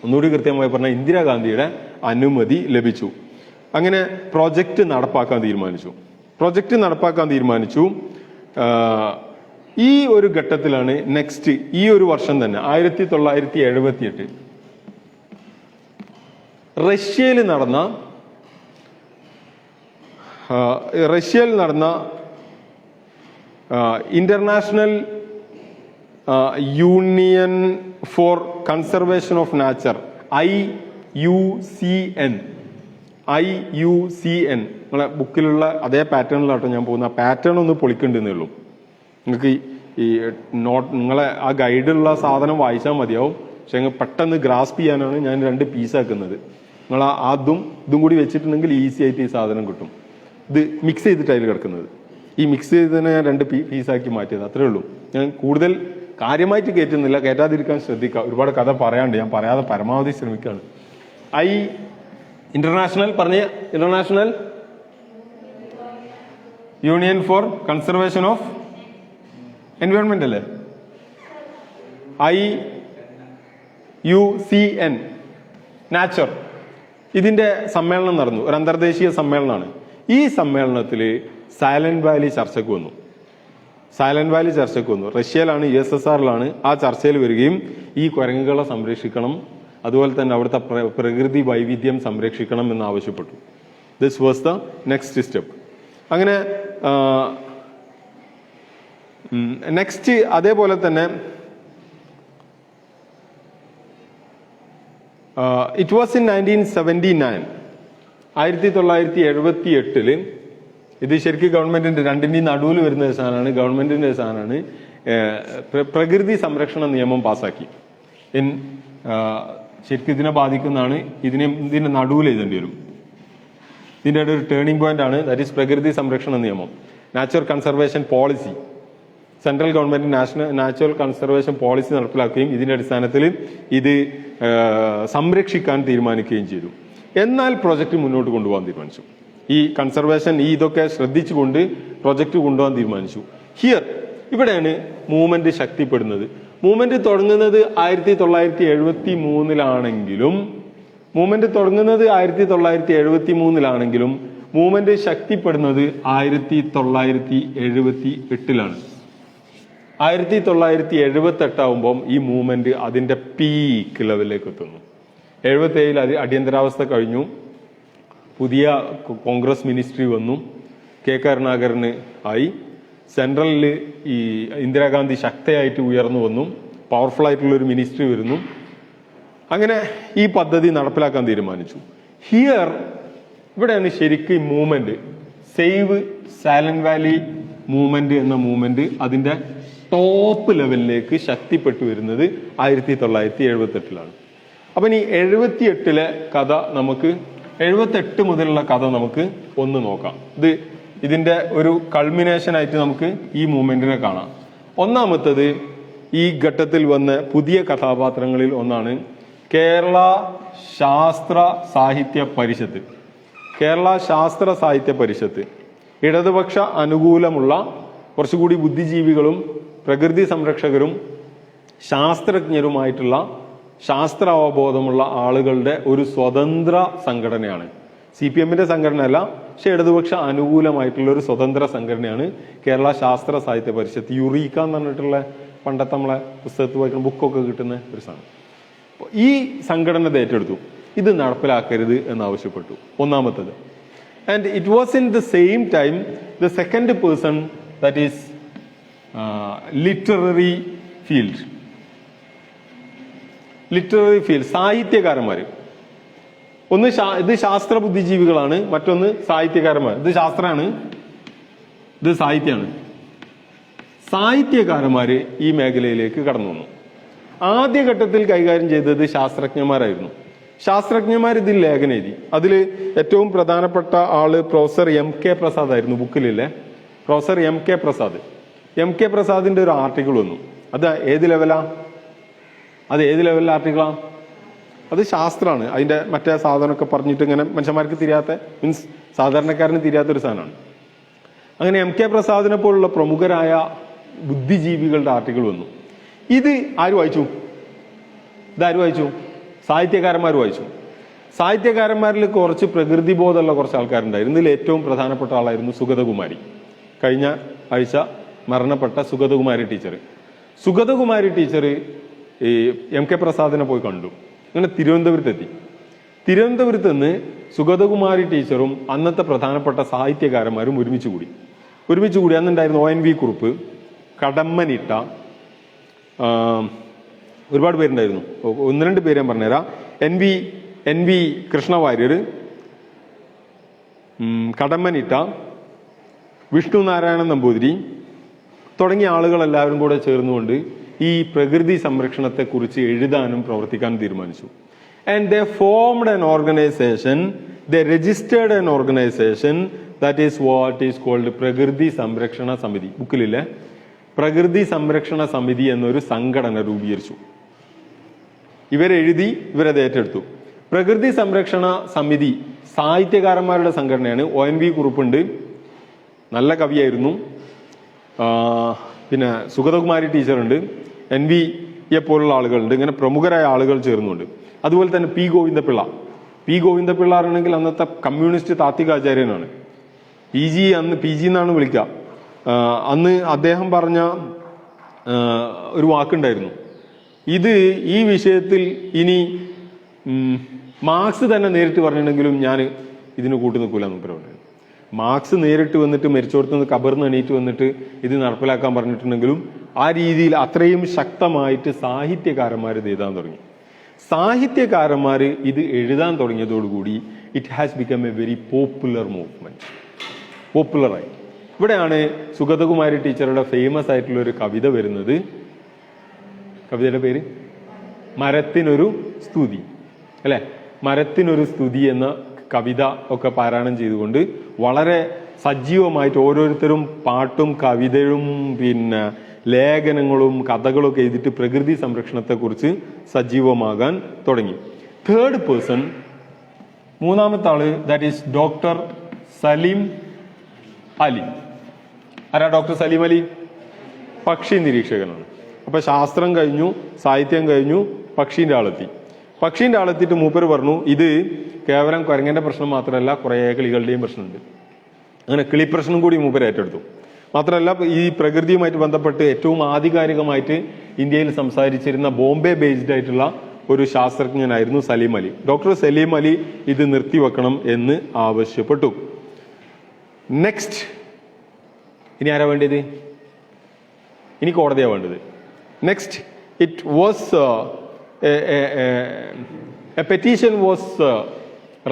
ഒന്നുകൂടി കൃത്യമായി പറഞ്ഞാൽ ഇന്ദിരാഗാന്ധിയുടെ അനുമതി ലഭിച്ചു. അങ്ങനെ പ്രോജക്റ്റ് നടപ്പാക്കാൻ തീരുമാനിച്ചു. ഈ ഒരു ഘട്ടത്തിലാണ് നെക്സ്റ്റ് ഈ ഒരു വർഷം തന്നെ 1978 റഷ്യയിൽ നടന്ന international union for conservation of nature, IUCN. നിങ്ങളെ ബുക്കിലുള്ള അതേ പാറ്റേണിലാട്ടോ ഞാൻ പോകുന്ന. പാറ്റേൺ ഒന്ന് പൊളിക്കണ്ടെന്നേ ഉള്ളൂ. നിങ്ങൾക്ക് നിങ്ങളെ ആ ഗൈഡിലുള്ള സാധനം വായിച്ചാൽ മതിയാവും. പക്ഷെ നിങ്ങൾ പെട്ടെന്ന് ഗ്രാസ്പ് ചെയ്യാനാണ് ഞാൻ 2 പീസാക്കുന്നത്. നിങ്ങൾ അതും ഇതും കൂടി വെച്ചിട്ടുണ്ടെങ്കിൽ ഈസി ആയിട്ട് ഈ സാധനം കിട്ടും. ഇത് മിക്സ് ചെയ്തിട്ട് അതിൽ കിടക്കുന്നത്. ഈ മിക്സ് ചെയ്തതിനെ ഞാൻ 2 പീസാക്കി മാറ്റിയത്, അത്രേ ഉള്ളൂ. ഞാൻ കൂടുതൽ കാര്യമായിട്ട് കയറ്റുന്നില്ല, കയറ്റാതിരിക്കാൻ ശ്രദ്ധിക്കുക. ഒരുപാട് കഥ പറയാണ്ട്, ഞാൻ പറയാതെ പരമാവധി ശ്രമിക്കുകയാണ്. International union for conservation of environment അല്ലേ, IUCN നാച്ചർ. ഇതിന്റെ സമ്മേളനം നടന്നു, ഒരു അന്തർദേശീയ സമ്മേളനമാണ്. ഈ സമ്മേളനത്തിൽ സൈലന്റ് വാലി ചർച്ചയ്ക്ക് വന്നു. റഷ്യയിലാണ്, USSRലാണ്. ആ ചർച്ചയിൽ വരികയും ഈ കുരങ്ങുകളെ സംരക്ഷിക്കണം, അതുപോലെ തന്നെ അവിടുത്തെ പ്രകൃതി വൈവിധ്യം സംരക്ഷിക്കണം എന്ന് ആവശ്യപ്പെട്ടു. This was the next step. അങ്ങനെ നെക്സ്റ്റ് അതേപോലെ തന്നെ ഇറ്റ് വാസ് ഇൻ 1979 1978 ഇത് ശരിക്കും ഗവൺമെന്റിന്റെ രണ്ടിന്റെയും നടുവിൽ വരുന്ന ഒരു സാധനമാണ്, ഗവൺമെന്റിന്റെ സാധനമാണ്. പ്രകൃതി സംരക്ഷണ നിയമം പാസാക്കി. ശരിക്കും ഇതിനെ ബാധിക്കുന്നതാണ്. ഇതിന്റെ നടുവിൽ എഴുതേണ്ടി വരും. ഇതിന്റെ ഒരു ടേണിംഗ് പോയിന്റ് ആണ്. ദാറ്റ് ഈസ് പ്രകൃതി സംരക്ഷണ നിയമം, natural conservation policy. Central government natural conservation policy നടപ്പിലാക്കുകയും ഇതിന്റെ അടിസ്ഥാനത്തിൽ ഇത് സംരക്ഷിക്കാൻ തീരുമാനിക്കുകയും ചെയ്തു. എന്നാൽ പ്രൊജക്ട് മുന്നോട്ട് കൊണ്ടുപോകാൻ തീരുമാനിച്ചു. ഈ കൺസർവേഷൻ ഇതൊക്കെ ശ്രദ്ധിച്ചുകൊണ്ട് പ്രൊജക്ട് കൊണ്ടുപോകാൻ തീരുമാനിച്ചു. ഇവിടെയാണ് മൂവ്മെന്റ് ശക്തിപ്പെടുന്നത്. മൂവ്മെന്റ് തുടങ്ങുന്നത് 1973-ലാണെങ്കിലും മൂവ്മെന്റ് ശക്തിപ്പെടുന്നത് 1978-ലാണ്. 1978 ആവുമ്പം ഈ മൂവ്മെന്റ് അതിന്റെ പീക്ക് ലെവലിലേക്ക് എത്തുന്നു. 77 അത് അടിയന്തരാവസ്ഥ കഴിഞ്ഞു, പുതിയ കോൺഗ്രസ് മിനിസ്ട്രി വന്നു, കെ കരുണാകരന് ആയി, സെൻട്രലിൽ ഈ ഇന്ദിരാഗാന്ധി ശക്തയായിട്ട് ഉയർന്നു വന്നു, പവർഫുൾ ആയിട്ടുള്ള ഒരു മിനിസ്ട്രി വരുന്നു. അങ്ങനെ ഈ പദ്ധതി നടപ്പിലാക്കാൻ തീരുമാനിച്ചു. ഇവിടെയാണ് ശരിക്കും മൂവ്മെന്റ്, സേവ് സാലൻ വാലി മൂവ്മെന്റ് എന്ന മൂവ്മെന്റ് അതിന്റെ ടോപ്പ് ലെവലിലേക്ക് ശക്തിപ്പെട്ടു വരുന്നത് 1978-ലാണ്. അപ്പൊ ഇനി 78-ലെ കഥ നമുക്ക് 78 മുതലുള്ള കഥ നമുക്ക് ഒന്ന് നോക്കാം. ഇതിന്റെ ഒരു കൾമിനേഷൻ ആയിട്ട് നമുക്ക് ഈ മൂവ്മെന്റിനെ കാണാം. ഒന്നാമത്തത് ഈ ഘട്ടത്തിൽ വന്ന പുതിയ കഥാപാത്രങ്ങളിൽ ഒന്നാണ് കേരള ശാസ്ത്ര സാഹിത്യ പരിഷത്ത്. കേരള ശാസ്ത്ര സാഹിത്യ പരിഷത്ത് ഇടതുപക്ഷ അനുകൂലമുള്ള കുറച്ചുകൂടി ബുദ്ധിജീവികളും പ്രകൃതി സംരക്ഷകരും ശാസ്ത്രജ്ഞരുമായിട്ടുള്ള ശാസ്ത്ര അവബോധമുള്ള ആളുകളുടെ ഒരു സ്വതന്ത്ര സംഘടനയാണ്. CPM-ന്റെ സംഘടനയല്ല, പക്ഷെ ഇടതുപക്ഷ അനുകൂലമായിട്ടുള്ള ഒരു സ്വതന്ത്ര സംഘടനയാണ് കേരള ശാസ്ത്ര സാഹിത്യ പരിഷത്ത്. യുറീക്ക എന്ന് പറഞ്ഞിട്ടുള്ള പണ്ടത്തെ നമ്മളെ പുസ്തകത്തിൽ വായിക്കുന്ന ബുക്കൊക്കെ കിട്ടുന്ന ഒരു സാധനം. ഈ സംഘടന ഏറ്റെടുത്തു, ഇത് നടപ്പിലാക്കരുത് എന്നാവശ്യപ്പെട്ടു. ഒന്നാമത്തത്. And it was in the same time the second person, that is literary field. സാഹിത്യകാരന്മാർ. ഒന്ന് ഇത് ശാസ്ത്ര ബുദ്ധിജീവികളാണ്, മറ്റൊന്ന് സാഹിത്യകാരന്മാർ. ഇത് ശാസ്ത്രമാണ്, ഇത് സാഹിത്യമാണ്. സാഹിത്യകാരന്മാര് ഈ മേഖലയിലേക്ക് കടന്നു വന്നു. ആദ്യഘട്ടത്തിൽ കൈകാര്യം ചെയ്തത് ശാസ്ത്രജ്ഞന്മാരായിരുന്നു. ശാസ്ത്രജ്ഞന്മാർ ഇതിൽ ലേഖനം എഴുതി. അതിൽ ഏറ്റവും പ്രധാനപ്പെട്ട ആള് പ്രൊഫസർ MK പ്രസാദ് ആയിരുന്നു. ബുക്കിലില്ലേ പ്രൊഫസർ MK പ്രസാദ്. MK പ്രസാദിന്റെ ഒരു ആർട്ടിക്കിൾ വന്നു. അത് ഏത് ലെവലിലെ ആർട്ടിക്കിളാ? അത് ശാസ്ത്രമാണ്. അതിന്റെ മറ്റേ സാധനമൊക്കെ പറഞ്ഞിട്ട് ഇങ്ങനെ മനുഷ്യന്മാർക്ക് തിരിയാത്ത, മീൻസ് സാധാരണക്കാരന് തിരിയാത്തൊരു സാധനമാണ്. അങ്ങനെ MK പ്രസാദിനെ പോലുള്ള പ്രമുഖരായ ബുദ്ധിജീവികളുടെ ആർട്ടിക്കിൾ വന്നു. ഇത് ആര് വായിച്ചു? സാഹിത്യകാരന്മാർ വായിച്ചു. സാഹിത്യകാരന്മാരിൽ കുറച്ച് പ്രകൃതി ബോധമുള്ള കുറച്ച് ആൾക്കാരുണ്ടായിരുന്നു. ഇതിൽ ഏറ്റവും പ്രധാനപ്പെട്ട ആളായിരുന്നു സുഗതകുമാരി. കഴിഞ്ഞ ആഴ്ച മരണപ്പെട്ട സുഗതകുമാരി ടീച്ചർ. സുഗതകുമാരി ടീച്ചർ ഈ MK പ്രസാദിനെ പോയി കണ്ടു. അങ്ങനെ തിരുവനന്തപുരത്തെത്തി. തിരുവനന്തപുരത്ത് നിന്ന് സുഗതകുമാരി ടീച്ചറും അന്നത്തെ പ്രധാനപ്പെട്ട സാഹിത്യകാരന്മാരും ഒരുമിച്ച് കൂടി. അന്നുണ്ടായിരുന്നു ONV കുറുപ്പ്, കടമ്മനിട്ട, ഒരുപാട് പേരുണ്ടായിരുന്നു. 1-2 പേര് ഞാൻ പറഞ്ഞുതരാം. NV കൃഷ്ണവാര്യർ, കടമ്മനിട്ട, വിഷ്ണു നാരായണൻ നമ്പൂതിരി തുടങ്ങിയ ആളുകളെല്ലാവരും കൂടെ ചേർന്നുകൊണ്ട് ഈ പ്രകൃതി സംരക്ഷണത്തെക്കുറിച്ച് എഴുതാനും പ്രവർത്തിക്കാനും തീരുമാനിച്ചു. And they formed an organisation, they registered an organisation, that is what is called Prakriti Samrakshana സമിതി. ബുക്കിലില്ലേ പ്രകൃതി സംരക്ഷണ സമിതി എന്നൊരു സംഘടന രൂപീകരിച്ചു. ഇവരെഴുതി, ഇവരത് ഏറ്റെടുത്തു. പ്രകൃതി സംരക്ഷണ സമിതി സാഹിത്യകാരന്മാരുടെ സംഘടനയാണ്. ONV കുറുപ്പുണ്ട്, നല്ല കവിയായിരുന്നു. പിന്നെ സുഗതകുമാരി ടീച്ചറുണ്ട്, NVയെ പോലുള്ള ആളുകളുണ്ട്. ഇങ്ങനെ പ്രമുഖരായ ആളുകൾ ചേർന്നുണ്ട്. അതുപോലെ തന്നെ P ഗോവിന്ദപിള്ള ആണെങ്കിൽ അന്നത്തെ കമ്മ്യൂണിസ്റ്റ് താത്വികാചാര്യനാണ്. അന്ന് PG എന്നാണ് വിളിക്കുക. അന്ന് അദ്ദേഹം പറഞ്ഞ ഒരു വാക്കുണ്ടായിരുന്നു, ഈ വിഷയത്തിൽ ഇനി മാർക്സ് തന്നെ നേരിട്ട് പറഞ്ഞിട്ടുണ്ടെങ്കിലും ഞാൻ ഇതിന് കൂട്ടി നിൽക്കൂല എന്ന് പറയുന്നത്. മാർക്സ് നേരിട്ട് വന്നിട്ട് മരിച്ചോടത്തുനിന്ന് കബർന്ന് എണീറ്റ് വന്നിട്ട് ഇത് നടപ്പിലാക്കാൻ പറഞ്ഞിട്ടുണ്ടെങ്കിലും ആ രീതിയിൽ അത്രയും ശക്തമായിട്ട് സാഹിത്യകാരന്മാർ ഇത് എഴുതാൻ തുടങ്ങി. സാഹിത്യകാരന്മാർ ഇത് എഴുതാൻ തുടങ്ങിയതോടുകൂടി it has become a very popular movement. പോപ്പുലറായി. ഇവിടെയാണ് സുഗതകുമാരി ടീച്ചറുടെ ഫേമസ് ആയിട്ടുള്ള ഒരു കവിത വരുന്നത്. കവിതയുടെ പേര് മരത്തിനൊരു സ്തുതി, അല്ലെ? മരത്തിനൊരു സ്തുതി എന്ന കവിത ഒക്കെ പാരായണം ചെയ്തുകൊണ്ട് വളരെ സജീവമായിട്ട് ഓരോരുത്തരും പാട്ടും കവിതയും പിന്നെ ലേഖനങ്ങളും കഥകളും ഒക്കെ എഴുതിയിട്ട് പ്രകൃതി സംരക്ഷണത്തെക്കുറിച്ച് സജീവമാകാൻ തുടങ്ങി. തേർഡ് പേഴ്സൺ, മൂന്നാമത്തെ ആള്, that is doctor Salim Ali. ആരാ ഡോക്ടർ സലീം അലി? പക്ഷി നിരീക്ഷകനാണ്. അപ്പൊ ശാസ്ത്രം കഴിഞ്ഞു, സാഹിത്യം കഴിഞ്ഞു, പക്ഷീൻ്റെ ആളെത്തി. പക്ഷീൻ്റെ ആളെത്തിയിട്ട് മൂപ്പര് പറഞ്ഞു ഇത് കേവലം കുരങ്ങന്റെ പ്രശ്നം മാത്രമല്ല, കുറേ കിളികളുടെയും പ്രശ്നമുണ്ട്. അങ്ങനെ കിളി പ്രശ്നം കൂടി മൂപ്പര് ഏറ്റെടുത്തു. മാത്രമല്ല ഈ പ്രകൃതിയുമായിട്ട് ബന്ധപ്പെട്ട് ഏറ്റവും ആധികാരികമായിട്ട് ഇന്ത്യയിൽ സംസാരിച്ചിരുന്ന ബോംബെ ബേസ്ഡ് ആയിട്ടുള്ള ഒരു ശാസ്ത്രജ്ഞനായിരുന്നു സലീം അലി. ഡോക്ടർ സലീം അലി ഇത് നിർത്തിവെക്കണം എന്ന് ആവശ്യപ്പെട്ടു. നെക്സ്റ്റ് ഇനി ആരാ വേണ്ടത്? ഇനി കോടതിയാണ് വേണ്ടത്. Next it was a petition was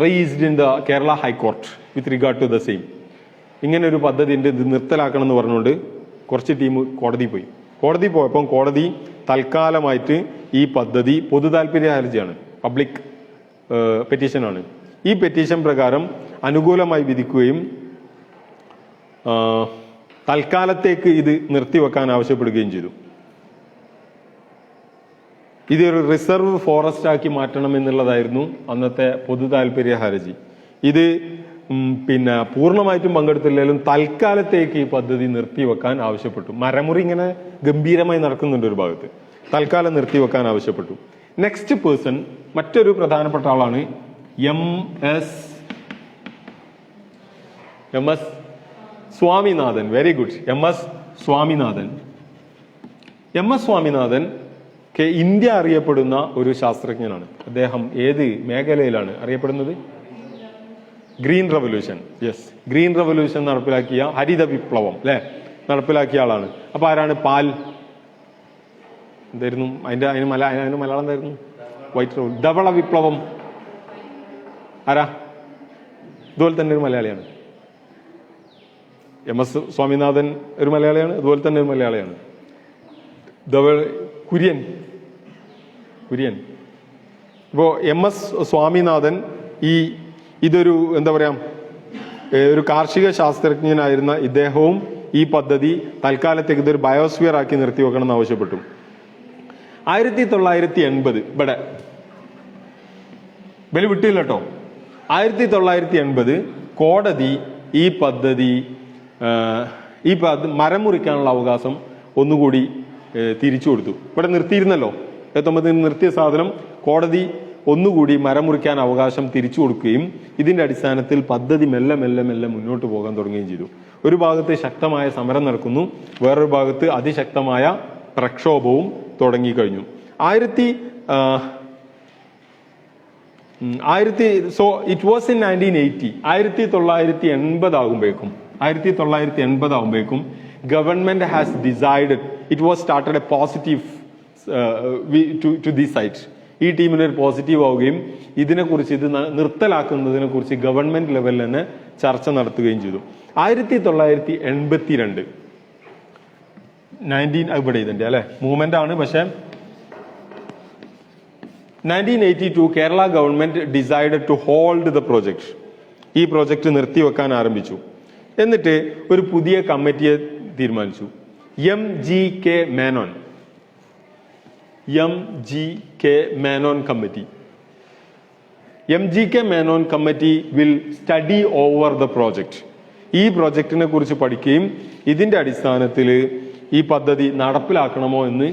raised in the Kerala high court with regard to the same. ഇങ്ങനെ ഒരു പദ്ധതി ഉണ്ട്, ഇത് നിർത്തലാക്കണം എന്ന് പറഞ്ഞുകൊണ്ട് കുറച്ച് ടീം കോടതി പോയി. കോടതി പോയപ്പം കോടതി തൽക്കാലമായിട്ട് ഈ പദ്ധതി പൊതു താല്പര്യ ഹർജിയാണ്, പബ്ലിക് പെറ്റീഷനാണ്. ഈ പെറ്റീഷൻ പ്രകാരം അനുകൂലമായി വിധിക്കുകയും തൽക്കാലത്തേക്ക് ഇത് നിർത്തിവെക്കാൻ ആവശ്യപ്പെടുകയും ചെയ്തു. ഇതൊരു റിസർവ് ഫോറസ്റ്റ് ആക്കി മാറ്റണം എന്നുള്ളതായിരുന്നു അന്നത്തെ പൊതു താല്പര്യ ഹർജി. ഇത് പിന്നെ പൂർണ്ണമായിട്ടും പങ്കെടുത്തില്ലെങ്കിലും തൽക്കാലത്തേക്ക് ഈ പദ്ധതി നിർത്തിവെക്കാൻ ആവശ്യപ്പെട്ടു. മരമുറി ഇങ്ങനെ ഗംഭീരമായി നടക്കുന്നുണ്ട് ഒരു ഭാഗത്ത്, തൽക്കാലം നിർത്തിവെക്കാൻ ആവശ്യപ്പെട്ടു. നെക്സ്റ്റ് പേഴ്സൺ മറ്റൊരു പ്രധാനപ്പെട്ട ആളാണ് M S Swaminathan. Very good. M S Swaminathan. M S Swaminathan India അറിയപ്പെടുന്ന ഒരു ശാസ്ത്രജ്ഞനാണ്. അദ്ദേഹം ഏത് മേഖലയിലാണ് അറിയപ്പെടുന്നത്? Green revolution. Yes, green revolution നടപ്പിലാക്കിയ, ഹരിത വിപ്ലവം അല്ലെ നടപ്പിലാക്കിയ ആളാണ്. അപ്പൊ ആരാണ്? പാൽ എന്തായിരുന്നു അതിന് മലയാളം എന്തായിരുന്നു? വൈറ്റ് റവല്യൂഷൻ, ധവള വിപ്ലവം. ആരാ? ഇതുപോലെ തന്നെ ഒരു മലയാളിയാണ്. എം എസ് സ്വാമിനാഥൻ ഒരു മലയാളിയാണ്, അതുപോലെ തന്നെ ഒരു മലയാളിയാണ്. കുര്യൻ. ഇപ്പോ എം എസ് സ്വാമിനാഥൻ ഇതൊരു എന്താ പറയാ, ഒരു കാർഷിക ശാസ്ത്രജ്ഞനായിരുന്ന ഇദ്ദേഹവും ഈ പദ്ധതി തൽക്കാലത്തേക്ക് ഇതൊരു ബയോസ്ഫിയർ ആക്കി നിർത്തിവെക്കണം എന്ന് ആവശ്യപ്പെട്ടു. 1980 ഇവിടെ ബലി വിട്ടില്ല കേട്ടോ. 1980 കോടതി ഈ പദ്ധതി മരം മുറിക്കാനുള്ള അവകാശം ഒന്നുകൂടി തിരിച്ചു കൊടുത്തു. ഇവിടെ നിർത്തിയിരുന്നല്ലോ 19 നിർത്തിയ സാധനം കോടതി ഒന്നുകൂടി മരം മുറിക്കാൻ അവകാശം തിരിച്ചു കൊടുക്കുകയും ഇതിന്റെ അടിസ്ഥാനത്തിൽ പദ്ധതി മെല്ലെ മെല്ലെ മെല്ലെ മുന്നോട്ട് പോകാൻ തുടങ്ങുകയും ചെയ്തു. ഒരു ഭാഗത്ത് ശക്തമായ സമരം നടക്കുന്നു, വേറൊരു ഭാഗത്ത് അതിശക്തമായ പ്രക്ഷോഭവും തുടങ്ങിക്കഴിഞ്ഞു. So it was in 1980. 1980 ആകുമ്പോഴേക്കും government has decided, it was started a positive to the site. ഈ ടീമിന് ഒരു പോസിറ്റീവ് ആവുകയും ഇതിനെക്കുറിച്ച് ഇത് നിർത്തലാക്കുന്നതിനെ കുറിച്ച് ഗവൺമെന്റ് ലെവലിൽ തന്നെ ചർച്ച നടത്തുകയും ചെയ്തു. 1982 ഇവിടെ ഇതിന്റെ അല്ലെ മൂവ്മെന്റ് ആണ്. പക്ഷെ 1982 Kerala government decided to hold the project. ഈ പ്രോജക്റ്റ് നിർത്തിവെക്കാൻ ആരംഭിച്ചു. എന്നിട്ട് ഒരു പുതിയ കമ്മിറ്റിയെ തീരുമാനിച്ചു. MGK Menon Committee. MGK Menon Committee will study over the project. ഈ പ്രോജക്റ്റിനെ കുറിച്ച് പഠിക്കുകയും ഇതിന്റെ അടിസ്ഥാനത്തിൽ ഈ പദ്ധതി നടപ്പിലാക്കണമോ എന്ന്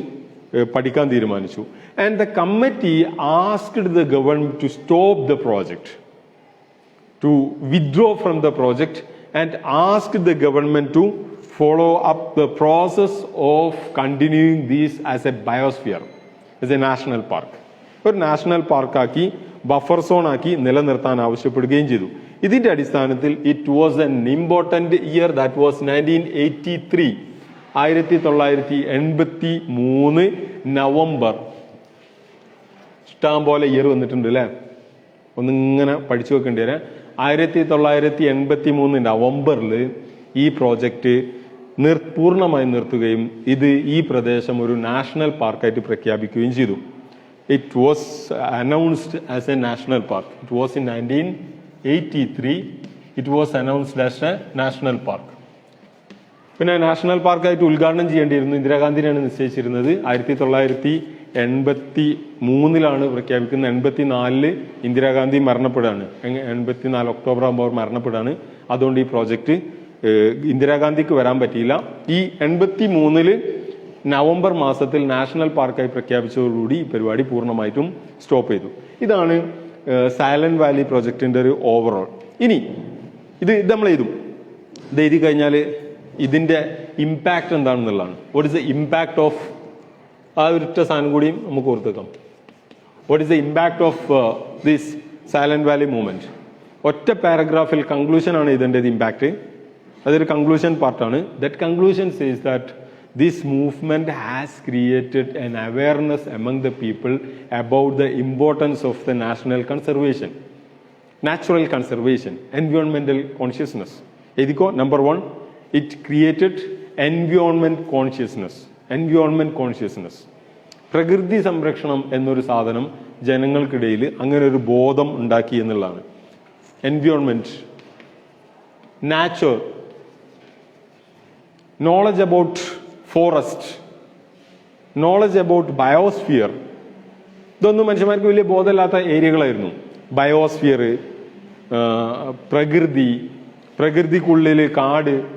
പഠിക്കാൻ തീരുമാനിച്ചു. And the committee asked the government to stop the project, to withdraw from the project, and asked the government to follow up the process of continuing this as a biosphere, as a national park. ഒരു national പാർക്കാക്കി buffer zone ആക്കി നിലനിർത്താൻ ആവശ്യപ്പെടുകയും ചെയ്തു. ഇതിന്റെ അടിസ്ഥാനത്തിൽ it was an important year, that was 1983. 1983 November. ഇഷ്ടം പോലെ year വന്നിട്ടുണ്ട് അല്ലെ, ഒന്നിങ്ങനെ പഠിച്ചു വെക്കേണ്ടി വരാം. 1983 നവംബറിൽ ഈ പ്രോജക്റ്റ് പൂർണ്ണമായി നിർത്തുകയും ഈ പ്രദേശം ഒരു നാഷണൽ പാർക്കായിട്ട് പ്രഖ്യാപിക്കുകയും ചെയ്തു. It was announced as A national park. It was in 1983 it was announced as A national park. പിന്നെ നാഷണൽ പാർക്കായിട്ട് ഉദ്ഘാടനം ചെയ്യേണ്ടിയിരുന്നു ഇന്ദിരാഗാന്ധിനെയാണ് നിശ്ചയിച്ചിരുന്നത്. 1983 പ്രഖ്യാപിക്കുന്നത്. 84 ഇന്ദിരാഗാന്ധി മരണപ്പെടുകയാണ്. 84 ഒക്ടോബർ ആകുമ്പോൾ മരണപ്പെടുകയാണ്. അതുകൊണ്ട് ഈ പ്രോജക്റ്റ് ഇന്ദിരാഗാന്ധിക്ക് വരാൻ പറ്റിയില്ല. ഈ 83 നവംബർ മാസത്തിൽ നാഷണൽ പാർക്കായി പ്രഖ്യാപിച്ചതോടുകൂടി ഈ പരിപാടി പൂർണ്ണമായിട്ടും സ്റ്റോപ്പ് ചെയ്തു. ഇതാണ് സൈലന്റ് വാലി പ്രൊജക്ടിന്റെ ഒരു ഓവറോൾ. ഇനി ഇത് നമ്മൾ ഇത് എഴുതി കഴിഞ്ഞാൽ ഇതിന്റെ ഇമ്പാക്ട് എന്താണെന്നുള്ളതാണ്. What is the impact of ആ ഒരൊറ്റ സാധനം കൂടിയും നമുക്ക് ഓർത്തേക്കാം. What is the impact of this Silent Valley movement? ഒറ്റ പാരഗ്രാഫിൽ കൺക്ലൂഷൻ ആണ് ഇതിൻ്റെ ഇമ്പാക്ട്. അതൊരു കൺക്ലൂഷൻ പാർട്ടാണ്. That conclusion says that this movement has created an awareness among the people about the importance of the national conservation, natural conservation, environmental consciousness. Ediko number 1, it created environment consciousness. പ്രകൃതി സംരക്ഷണം എന്നൊരു സാധനം ജനങ്ങൾക്കിടയിൽ അങ്ങനെ ഒരു ബോധം ഉണ്ടാക്കി എന്നുള്ളതാണ്. Environment, nature, knowledge about forest, knowledge about biosphere. ഇതൊന്നും മനുഷ്യന്മാർക്ക് വലിയ ബോധമില്ലാത്ത ഏരിയകളായിരുന്നു. ബയോസ്ഫിയർ, പ്രകൃതിക്കുള്ളിൽ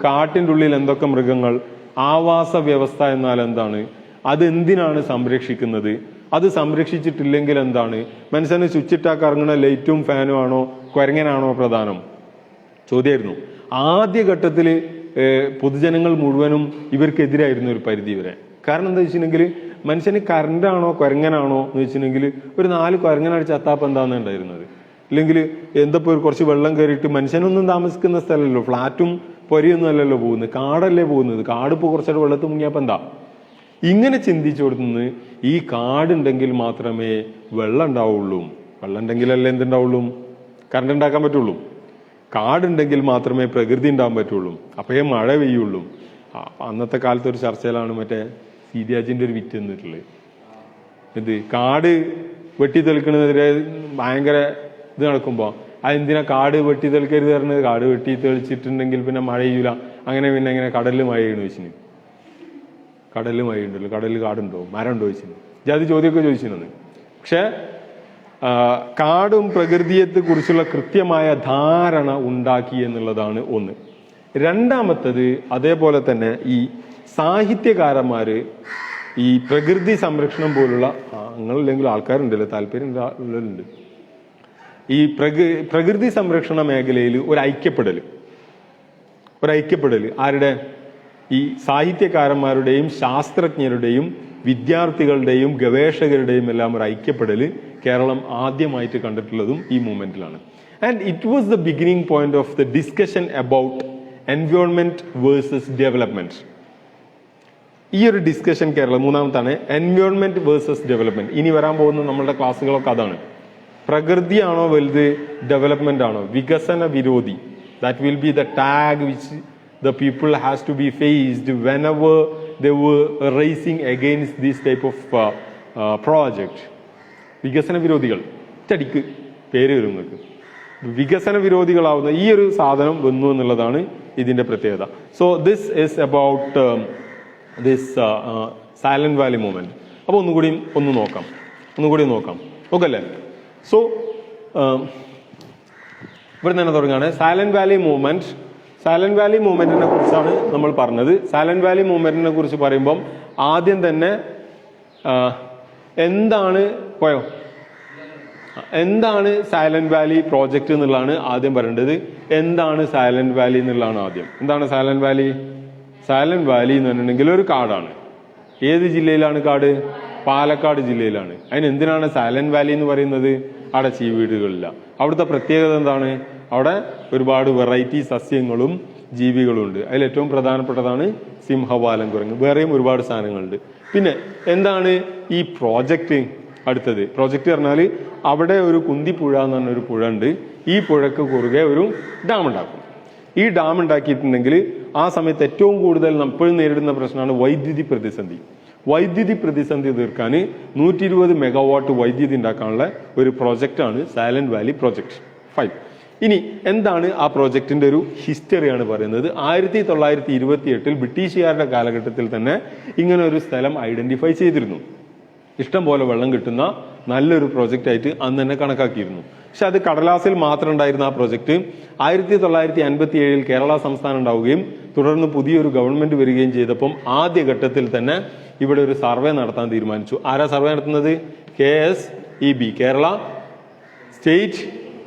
കാട്ടിൻ്റെ ഉള്ളിൽ എന്തൊക്കെ മൃഗങ്ങൾ, ആവാസ വ്യവസ്ഥ എന്നാൽ എന്താണ്, അത് എന്തിനാണ് സംരക്ഷിക്കുന്നത്, അത് സംരക്ഷിച്ചിട്ടില്ലെങ്കിൽ എന്താണ്, മനുഷ്യന് ചുറ്റിട്ടാ കറങ്ങുന്ന ലൈറ്റും ഫാനും ആണോ കുരങ്ങനാണോ പ്രധാനം ചോദ്യമായിരുന്നു. ആദ്യഘട്ടത്തിൽ പൊതുജനങ്ങൾ മുഴുവനും ഇവർക്കെതിരായിരുന്നു ഒരു പരിധി വരെ. കാരണം എന്താ വെച്ചിട്ടുണ്ടെങ്കിൽ മനുഷ്യന് കറണ്ടാണോ കുരങ്ങനാണോ എന്ന് വെച്ചിട്ടുണ്ടെങ്കിൽ ഒരു 4 കുരങ്ങനടിച്ച് അത്താപ്പം എന്താണെന്ന് ഉണ്ടായിരുന്നത്. ഇല്ലെങ്കിൽ എന്തപ്പോൾ കുറച്ച് വെള്ളം കയറിയിട്ട് മനുഷ്യനൊന്നും താമസിക്കുന്ന സ്ഥലമല്ലോ, ഫ്ലാറ്റും പൊരിയൊന്നും അല്ലല്ലോ പോകുന്നത്, കാടല്ലേ പോകുന്നത്. കാട് ഇപ്പോൾ കുറച്ചൊരു വെള്ളത്തിൽ മുങ്ങിയപ്പോൾ എന്താ ഇങ്ങനെ ചിന്തിച്ചു കൊടുത്തുനിന്ന് ഈ കാടുണ്ടെങ്കിൽ മാത്രമേ വെള്ളം ഉണ്ടാവുള്ളൂ, വെള്ളം ഉണ്ടെങ്കിലല്ലേ എന്തുണ്ടാവുള്ളൂ, കറണ്ട് ഉണ്ടാക്കാൻ പറ്റുള്ളൂ, കാടുണ്ടെങ്കിൽ മാത്രമേ പ്രകൃതി ഉണ്ടാകാൻ പറ്റുള്ളൂ, അപ്പോഴേ മഴ പെയ്യുള്ളൂ. അന്നത്തെ കാലത്ത് ഒരു ചർച്ചയിലാണ് മറ്റേ സീരിയാജിന്റെ ഒരു വിറ്റ് എന്നിട്ടുള്ളത്. ഇത് കാട് വെട്ടിത്തെളിക്കുന്നതിനെതിരെ ഭയങ്കര ഇത് നടക്കുമ്പോൾ അതെന്തിനാ കാട് വെട്ടിത്തെളിക്കരുത് പറഞ്ഞത്, കാട് വെട്ടി തെളിച്ചിട്ടുണ്ടെങ്കിൽ പിന്നെ മഴ പെയ്യൂല, അങ്ങനെ പിന്നെ എങ്ങനെ കടലിൽ മഴ ചെയ്യണമെന്ന് വെച്ചിന്. കടലിൽ മഴ ഉണ്ടല്ലോ, കടലിൽ കാടുണ്ടോ മരം ഉണ്ടോ വെച്ചിന്. ജാതി ചോദ്യമൊക്കെ ചോദിച്ചിരുന്നു. പക്ഷെ കാടും പ്രകൃതിയെ കുറിച്ചുള്ള കൃത്യമായ ധാരണ ഉണ്ടാക്കി എന്നുള്ളതാണ് ഒന്ന്. രണ്ടാമത്തത് അതേപോലെ തന്നെ ഈ സാഹിത്യകാരന്മാര് ഈ പ്രകൃതി സംരക്ഷണം പോലുള്ള അങ്ങനെയുള്ള ആൾക്കാരുണ്ടല്ലോ, താല്പര്യം ഉള്ളവരുണ്ട്. ഈ പ്രകൃതി സംരക്ഷണ മേഖലയിൽ ഒരു ഐക്യപ്പെടൽ ആരുടെ, ഈ സാഹിത്യകാരന്മാരുടെയും ശാസ്ത്രജ്ഞരുടെയും വിദ്യാർത്ഥികളുടെയും ഗവേഷകരുടെയും എല്ലാം ഒരു ഐക്യപ്പെടൽ കേരളം ആദ്യമായിട്ട് കണ്ടിട്ടുള്ളതും ഈ മൂവ്മെന്റിലാണ്. And it was the beginning point of the discussion about environment versus development. ഈ ഒരു ഡിസ്കഷൻ കേരളം മൂന്നാമത്താണ്, എൻവയോൺമെന്റ് വേഴ്സസ് ഡെവലപ്മെന്റ്. ഇനി വരാൻ പോകുന്ന നമ്മളുടെ ക്ലാസ്സുകളൊക്കെ അതാണ്. പ്രകൃതിയാണോ വലുത്, ഡെവലപ്മെന്റ് ആണോ, വികസന വിരോധി. That will be the tag which the people has to be faced whenever they were racing against this type of project. വികസന വിരോധികൾ, ചടിക്ക് പേര് വരും നിങ്ങൾക്ക്. വികസന വിരോധികളാവുന്ന ഈ ഒരു സാധനം വന്നു എന്നുള്ളതാണ് ഇതിന്റെ പ്രത്യേകത. So this is about this Silent Valley movement. അപ്പോൾ ഒന്നുകൂടി നോക്കാം ഓക്കെ അല്ലേ. സോ ഇവിടെ തന്നെ തുടങ്ങുകയാണ്. സൈലന്റ് വാലി മൂവ്മെന്റിനെ കുറിച്ചാണ് നമ്മൾ പറഞ്ഞത്. സൈലന്റ് വാലി മൂവ്മെന്റിനെ കുറിച്ച് പറയുമ്പം ആദ്യം തന്നെ എന്താണ് സൈലന്റ് വാലി പ്രോജക്റ്റ് എന്നുള്ളതാണ് ആദ്യം പറയേണ്ടത്. എന്താണ് സൈലന്റ് വാലി എന്നുള്ളതാണ് ആദ്യം. എന്താണ് സൈലന്റ് വാലി? സൈലന്റ് വാലി എന്ന് പറഞ്ഞിട്ടുണ്ടെങ്കിൽ ഒരു കാടാണ്. ഏത് ജില്ലയിലാണ് കാട്? പാലക്കാട് ജില്ലയിലാണ്. എന്തിനാണ് സൈലന്റ് വാലി എന്ന് പറയുന്നത്? അവിടെ ചീവീടുകളില്ല. അവിടുത്തെ പ്രത്യേകത എന്താണ്? അവിടെ ഒരുപാട് വെറൈറ്റി സസ്യങ്ങളും ജീവികളും ഉണ്ട്. അതിൽ ഏറ്റവും പ്രധാനപ്പെട്ടതാണ് സിംഹവാലൻ കുരങ്ങ്. വേറെയും ഒരുപാട് സാധനങ്ങളുണ്ട്. പിന്നെ എന്താണ് ഈ പ്രോജക്റ്റ്? അടുത്തത് പ്രോജക്റ്റ് പറഞ്ഞാൽ അവിടെ ഒരു കുന്തിപ്പുഴ എന്ന് പറഞ്ഞൊരു പുഴ ഉണ്ട്. ഈ പുഴക്ക് കുറുകെ ഒരു ഡാം ഉണ്ടാക്കും. ഈ ഡാം ഉണ്ടാക്കിയിട്ടുണ്ടെങ്കിൽ ആ സമയത്ത് ഏറ്റവും കൂടുതൽ എപ്പോഴും നേരിടുന്ന പ്രശ്നമാണ് വൈദ്യുതി പ്രതിസന്ധി തീർക്കാൻ 120 മെഗാവാട്ട് വൈദ്യുതി ഉണ്ടാക്കാനുള്ള ഒരു പ്രോജക്റ്റാണ് സൈലന്റ് വാലി പ്രോജക്റ്റ് 5. ഇനി എന്താണ് ആ പ്രോജക്റ്റിന്റെ ഒരു ഹിസ്റ്ററിയാണ് പറയുന്നത്. 1928 ബ്രിട്ടീഷുകാരുടെ കാലഘട്ടത്തിൽ തന്നെ ഇങ്ങനെ ഒരു സ്ഥലം ഐഡന്റിഫൈ ചെയ്തിരുന്നു. ഇഷ്ടം പോലെ വെള്ളം കിട്ടുന്ന നല്ലൊരു പ്രോജക്റ്റ് ആയിട്ട് അന്ന് തന്നെ കണക്കാക്കിയിരുന്നു. പക്ഷെ അത് കടലാസിൽ മാത്രം ഉണ്ടായിരുന്ന ആ പ്രോജക്റ്റ് 1957 കേരള സംസ്ഥാനം ഉണ്ടാവുകയും തുടർന്ന് പുതിയൊരു ഗവൺമെന്റ് വരികയും ചെയ്തപ്പം ആദ്യഘട്ടത്തിൽ തന്നെ ഇവിടെ ഒരു സർവേ നടത്താൻ തീരുമാനിച്ചു. ആരാ സർവേ നടത്തുന്നത്? KSEB, Kerala state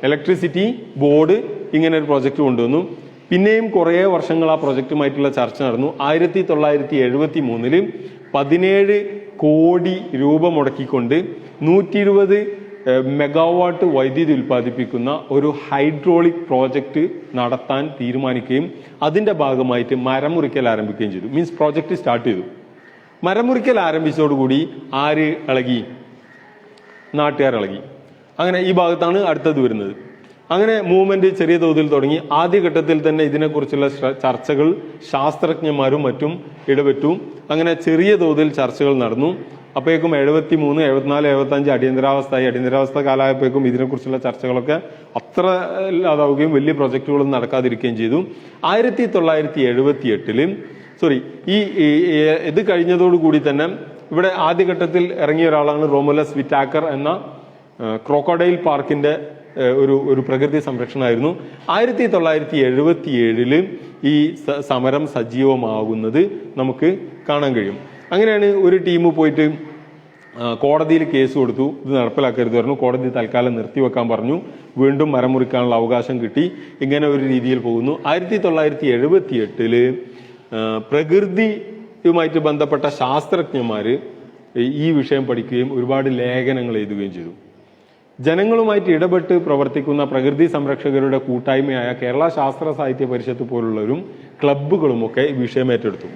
electricity board ഇങ്ങനെ ഒരു പ്രോജക്റ്റ് കൊണ്ടുവന്നു. പിന്നെയും കുറേ വർഷങ്ങൾ ആ പ്രൊജക്റ്റുമായിട്ടുള്ള ചർച്ച നടന്നു. 1973 17 കോടി രൂപ മുടക്കിക്കൊണ്ട് 120 മെഗാവാട്ട് വൈദ്യുതി ഉൽപ്പാദിപ്പിക്കുന്ന ഒരു ഹൈഡ്രോളിക് പ്രോജക്റ്റ് നടത്താൻ തീരുമാനിക്കുകയും അതിന്റെ ഭാഗമായിട്ട് മരം മുറിക്കൽ ആരംഭിക്കുകയും ചെയ്തു. മീൻസ് പ്രോജക്റ്റ് സ്റ്റാർട്ട് ചെയ്തു. മരം മുറിക്കൽ ആരംഭിച്ചതോടുകൂടി ആര് ഇളകി? നാട്ടുകാർ ഇളകി. അങ്ങനെ ഈ ഭാഗത്താണ് അടുത്തത് വരുന്നത്. അങ്ങനെ മൂവ്മെന്റ് ചെറിയ തോതിൽ തുടങ്ങി. ആദ്യഘട്ടത്തിൽ തന്നെ ഇതിനെക്കുറിച്ചുള്ള ചർച്ചകൾ ശാസ്ത്രജ്ഞന്മാരും മറ്റും ഇടപെട്ടു. അങ്ങനെ ചെറിയ തോതിൽ ചർച്ചകൾ നടന്നു. അപ്പോഴേക്കും 73, 74, 75 അടിയന്തരാവസ്ഥയായി. അടിയന്തരാവസ്ഥ കാലമായപ്പോഴേക്കും ഇതിനെക്കുറിച്ചുള്ള ചർച്ചകളൊക്കെ അത്ര ഇല്ലാതാവുകയും വലിയ പ്രൊജക്റ്റുകളൊന്നും നടക്കാതിരിക്കുകയും ചെയ്തു. 1978 ഇത് കഴിഞ്ഞതോടുകൂടി തന്നെ ഇവിടെ ആദ്യഘട്ടത്തിൽ ഇറങ്ങിയ ഒരാളാണ് റോമുലസ് വിറ്റാക്കർ എന്ന ക്രോക്കോഡൈൽ പാർക്കിന്റെ ഒരു പ്രകൃതി സംരക്ഷണമായിരുന്നു. 1977 ഈ സമരം സജീവമാകുന്നത് നമുക്ക് കാണാൻ കഴിയും. അങ്ങനെയാണ് ഒരു ടീം പോയിട്ട് കോടതിയിൽ കേസ് കൊടുത്തു. ഇത് നടപ്പിലാക്കരുത് പറഞ്ഞു. കോടതി തൽക്കാലം നിർത്തിവെക്കാൻ പറഞ്ഞു. വീണ്ടും മരം മുറിക്കാനുള്ള അവകാശം കിട്ടി. ഇങ്ങനെ ഒരു രീതിയിൽ പോകുന്നു. 1978 പ്രകൃതിയുമായിട്ട് ബന്ധപ്പെട്ട ശാസ്ത്രജ്ഞന്മാര് ഈ വിഷയം പഠിക്കുകയും ഒരുപാട് ലേഖനങ്ങൾ എഴുതുകയും ചെയ്തു. ജനങ്ങളുമായിട്ട് ഇടപെട്ട് പ്രവർത്തിക്കുന്ന പ്രകൃതി സംരക്ഷകരുടെ കൂട്ടായ്മയായ കേരള ശാസ്ത്ര സാഹിത്യ പരിഷത്ത് പോലുള്ളവരും ക്ലബ്ബുകളുമൊക്കെ ഈ വിഷയം ഏറ്റെടുത്തു.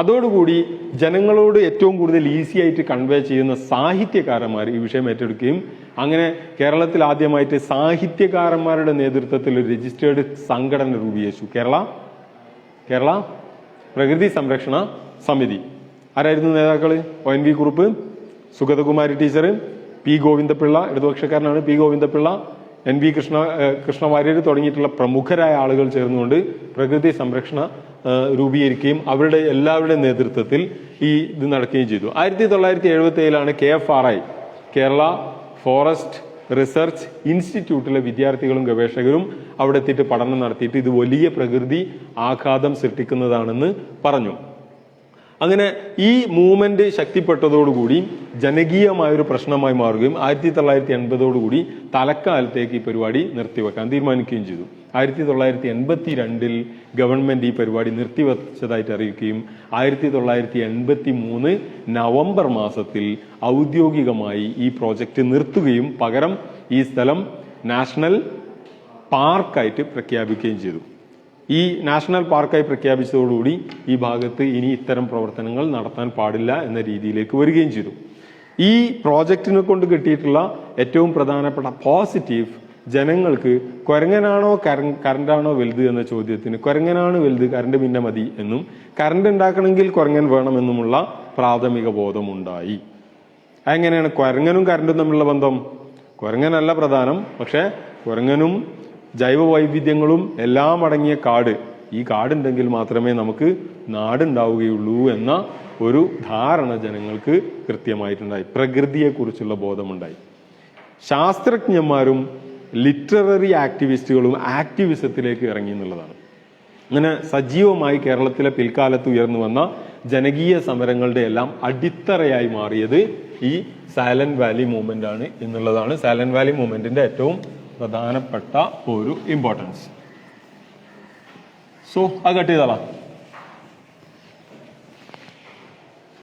അതോടുകൂടി ജനങ്ങളോട് ഏറ്റവും കൂടുതൽ ഈസി ആയിട്ട് കൺവേ ചെയ്യുന്ന സാഹിത്യകാരന്മാർ ഈ വിഷയം ഏറ്റെടുക്കുകയും അങ്ങനെ കേരളത്തിൽ ആദ്യമായിട്ട് സാഹിത്യകാരന്മാരുടെ നേതൃത്വത്തിൽ ഒരു രജിസ്റ്റേർഡ് സംഘടന രൂപീകരിച്ചു. കേരള പ്രകൃതി സംരക്ഷണ സമിതി. ആരായിരുന്നു നേതാക്കള്? ONV Kurup, Sugathakumari teacher, P Govindapillai, ഇടതുപക്ഷക്കാരനാണ് P ഗോവിന്ദപിള്ള, NV കൃഷ്ണവാര്യർ തുടങ്ങിയിട്ടുള്ള പ്രമുഖരായ ആളുകൾ ചേർന്നുകൊണ്ട് പ്രകൃതി സംരക്ഷണ രൂപീകരിക്കുകയും അവരുടെ എല്ലാവരുടെയും നേതൃത്വത്തിൽ ഇത് നടക്കുകയും ചെയ്തു. 1977 KFRI, കേരള ഫോറസ്റ്റ് റിസർച്ച് ഇൻസ്റ്റിറ്റ്യൂട്ടിലെ വിദ്യാർത്ഥികളും ഗവേഷകരും അവിടെ എത്തിയിട്ട് പഠനം നടത്തിയിട്ട് ഇത് വലിയ പ്രകൃതി ആഘാതം സൃഷ്ടിക്കുന്നതാണെന്ന് പറഞ്ഞു. അങ്ങനെ ഈ മൂവ്മെന്റ് ശക്തിപ്പെട്ടതോടുകൂടി ജനകീയമായൊരു പ്രശ്നമായി മാറുകയും 1980 തലക്കാലത്തേക്ക് ഈ പരിപാടി നിർത്തിവെക്കാൻ തീരുമാനിക്കുകയും ചെയ്തു. 1982 ഗവൺമെന്റ് ഈ പരിപാടി നിർത്തിവെച്ചതായിട്ട് അറിയിക്കുകയും 1983 നവംബർ മാസത്തിൽ ഔദ്യോഗികമായി ഈ പ്രോജക്റ്റ് നിർത്തുകയും പകരം ഈ സ്ഥലം നാഷണൽ പാർക്കായിട്ട് പ്രഖ്യാപിക്കുകയും ചെയ്തു. ഈ നാഷണൽ പാർക്കായി പ്രഖ്യാപിച്ചതോടുകൂടി ഈ ഭാഗത്ത് ഇനി ഇത്തരം പ്രവർത്തനങ്ങൾ നടത്താൻ പാടില്ല എന്ന രീതിയിലേക്ക് വരികയും ചെയ്തു. ഈ പ്രോജക്റ്റിനെ കൊണ്ട് കിട്ടിയിട്ടുള്ള ഏറ്റവും പ്രധാനപ്പെട്ട പോസിറ്റീവ്, ജനങ്ങൾക്ക് കുരങ്ങനാണോ കറണ്ടാണോ വലുത് എന്ന ചോദ്യത്തിന് കുരങ്ങനാണ് വലുത്, കറണ്ട് പിന്നെ മതി എന്നും കറണ്ട് ഉണ്ടാക്കണമെങ്കിൽ കുരങ്ങൻ വേണമെന്നുമുള്ള പ്രാഥമിക ബോധമുണ്ടായി. അതെങ്ങനെയാണ് കുരങ്ങനും കറണ്ടും തമ്മിലുള്ള ബന്ധം? കുരങ്ങനല്ല പ്രധാനം, പക്ഷെ കുരങ്ങനും ജൈവ വൈവിധ്യങ്ങളും എല്ലാം അടങ്ങിയ കാട്, ഈ കാടുണ്ടെങ്കിൽ മാത്രമേ നമുക്ക് നാടുണ്ടാവുകയുള്ളൂ എന്ന ഒരു ധാരണ ജനങ്ങൾക്ക് കൃത്യമായിട്ടുണ്ടായി. പ്രകൃതിയെക്കുറിച്ചുള്ള ബോധമുണ്ടായി. ശാസ്ത്രജ്ഞന്മാരും ലിറ്റററി ആക്ടിവിസ്റ്റുകളും ആക്ടിവിസത്തിലേക്ക് ഇറങ്ങി എന്നുള്ളതാണ്. അങ്ങനെ സജീവമായി കേരളത്തിലെ പിൽക്കാലത്ത് ഉയർന്നു വന്ന ജനകീയ സമരങ്ങളുടെ എല്ലാം അടിത്തറയായി മാറിയത് ഈ സൈലന്റ് വാലി മൂവ്മെന്റ് ആണ് എന്നുള്ളതാണ് സൈലന്റ് വാലി മൂവ്മെന്റിന്റെ ഏറ്റവും പ്രധാനപ്പെട്ട ഒരു ഇമ്പോർട്ടൻസ്. സോ അത് കട്ട് ചെയ്താളാ.